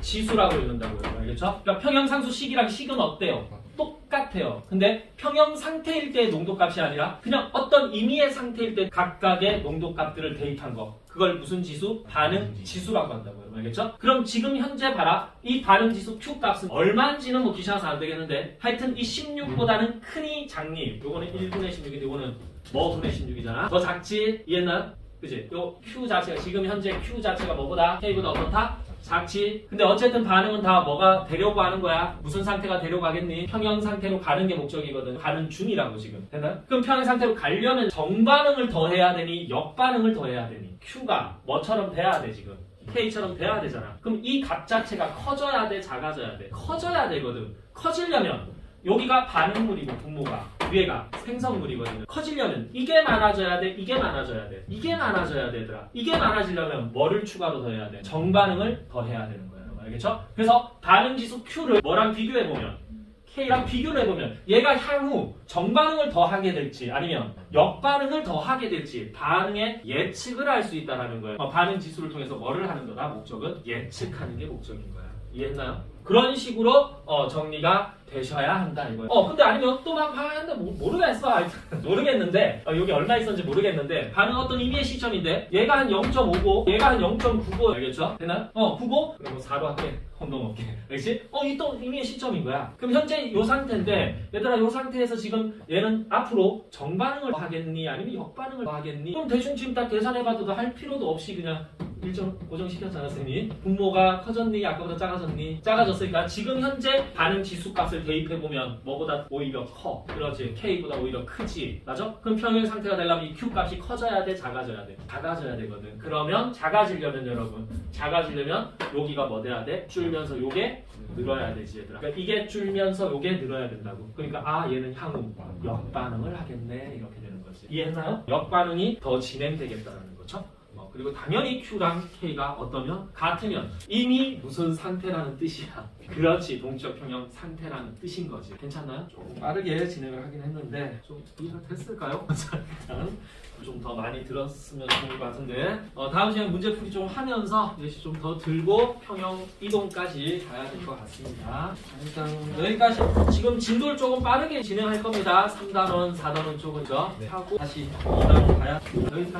지수라고 읽는다고요. 알겠죠? 그러니까 평형상수 식이랑 식은 어때요? 똑같아요. 근데 평형 상태일 때의 농도값이 아니라 그냥 어떤 임의의 상태일 때 각각의 농도값들을 대입한 거. 그걸 무슨 지수? 반응 지수라고 한다고요. 알겠죠? 그럼 지금 현재 봐라. 이 반응 지수 Q 값은 얼마인지는 뭐 귀찮아서 안 되겠는데 하여튼 이 16보다는 크니 작니? 요거는 1분의 16인데 요거는 뭐 분의 16이잖아. 더 작지? 이해했나요? 그치? 요 Q 자체가 지금 현재 Q 자체가 뭐보다? K보다 어떻다? 작지? 근데 어쨌든 반응은 다 뭐가 되려고 하는 거야? 무슨 상태가 되려고 하겠니? 평형 상태로 가는 게 목적이거든. 가는 중이라고 지금. 됐나요? 그럼 평형 상태로 가려면 정반응을 더해야 되니 역반응을 더해야 되니 Q가 뭐처럼 돼야 돼 지금? K처럼 돼야 되잖아. 그럼 이 값 자체가 커져야 돼? 작아져야 돼? 커져야 되거든. 커지려면 여기가 반응물이고 분모가 위에가 생성물이거든요. 커지려면 이게 많아져야 돼, 이게 많아져야 돼, 이게 많아져야 되더라. 이게 많아지려면 뭐를 추가로 더해야 돼? 정반응을 더해야 되는 거예요. 알겠죠? 그래서 반응지수 Q를 뭐랑 비교해보면 K랑 비교를 해보면 얘가 향후 정반응을 더하게 될지 아니면 역반응을 더하게 될지 반응의 예측을 할 수 있다는 거예요. 반응지수를 통해서 뭐를 하는 거다? 목적은 예측하는 게 목적인 거야. 이해했나요? 그런 식으로 정리가 되셔야 한다 이거예요. 근데 아니면 또 막 하는데 모르겠어. 모르겠는데 여기 얼마 있었는지 모르겠는데 반응 어떤 임의의 시점인데 얘가 한 0.59, 얘가 한 0.95 알겠죠? 되나? 95? 그럼 4로 할게. 혼동 없게. 그렇지? 이 또 임의의 시점인 거야. 그럼 현재 이 상태인데 얘들아 이 상태에서 지금 얘는 앞으로 정반응을 하겠니? 아니면 역반응을 하겠니? 그럼 대충 지금 딱 계산해봐도 할 필요도 없이 그냥 일정 고정시켰잖아 쌤이. 분모가 커졌니? 아까보다 작아졌니? 작아졌으니까 지금 현재 반응 지수 값을 대입해보면 뭐보다 오히려 커. 그렇지. K보다 오히려 크지. 맞아? 그럼 평형 상태가 되려면 이 Q 값이 커져야 돼? 작아져야 돼? 작아져야 되거든. 그러면 작아지려면 여러분 작아지려면 여기가 뭐 돼야 돼? 줄면서 요게 늘어야 되지 얘들아. 그러니까 이게 줄면서 요게 늘어야 된다고. 그러니까 얘는 향후 역반응을 하겠네 이렇게 되는 거지. 이해했나요? 역반응이 더 진행되겠다는 거죠. 그리고 당연히 Q랑 K가 어떠면 같으면 이미 무슨 상태라는 뜻이야. 그렇지. 동적 평형 상태라는 뜻인 거지. 괜찮나요? 조금 빠르게 진행을 하긴 했는데 좀 이해가 됐을까요? 일단 좀 더 많이 들었으면 좋을 것 같은데 다음 시간에 문제풀이 좀 하면서 예시 좀 더 들고 평형 이동까지 가야 될 것 같습니다. 일단 여기까지 지금 진도를 조금 빠르게 진행할 겁니다. 3단원, 4단원 쪽은 하고 다시 2단원 가야 여기까지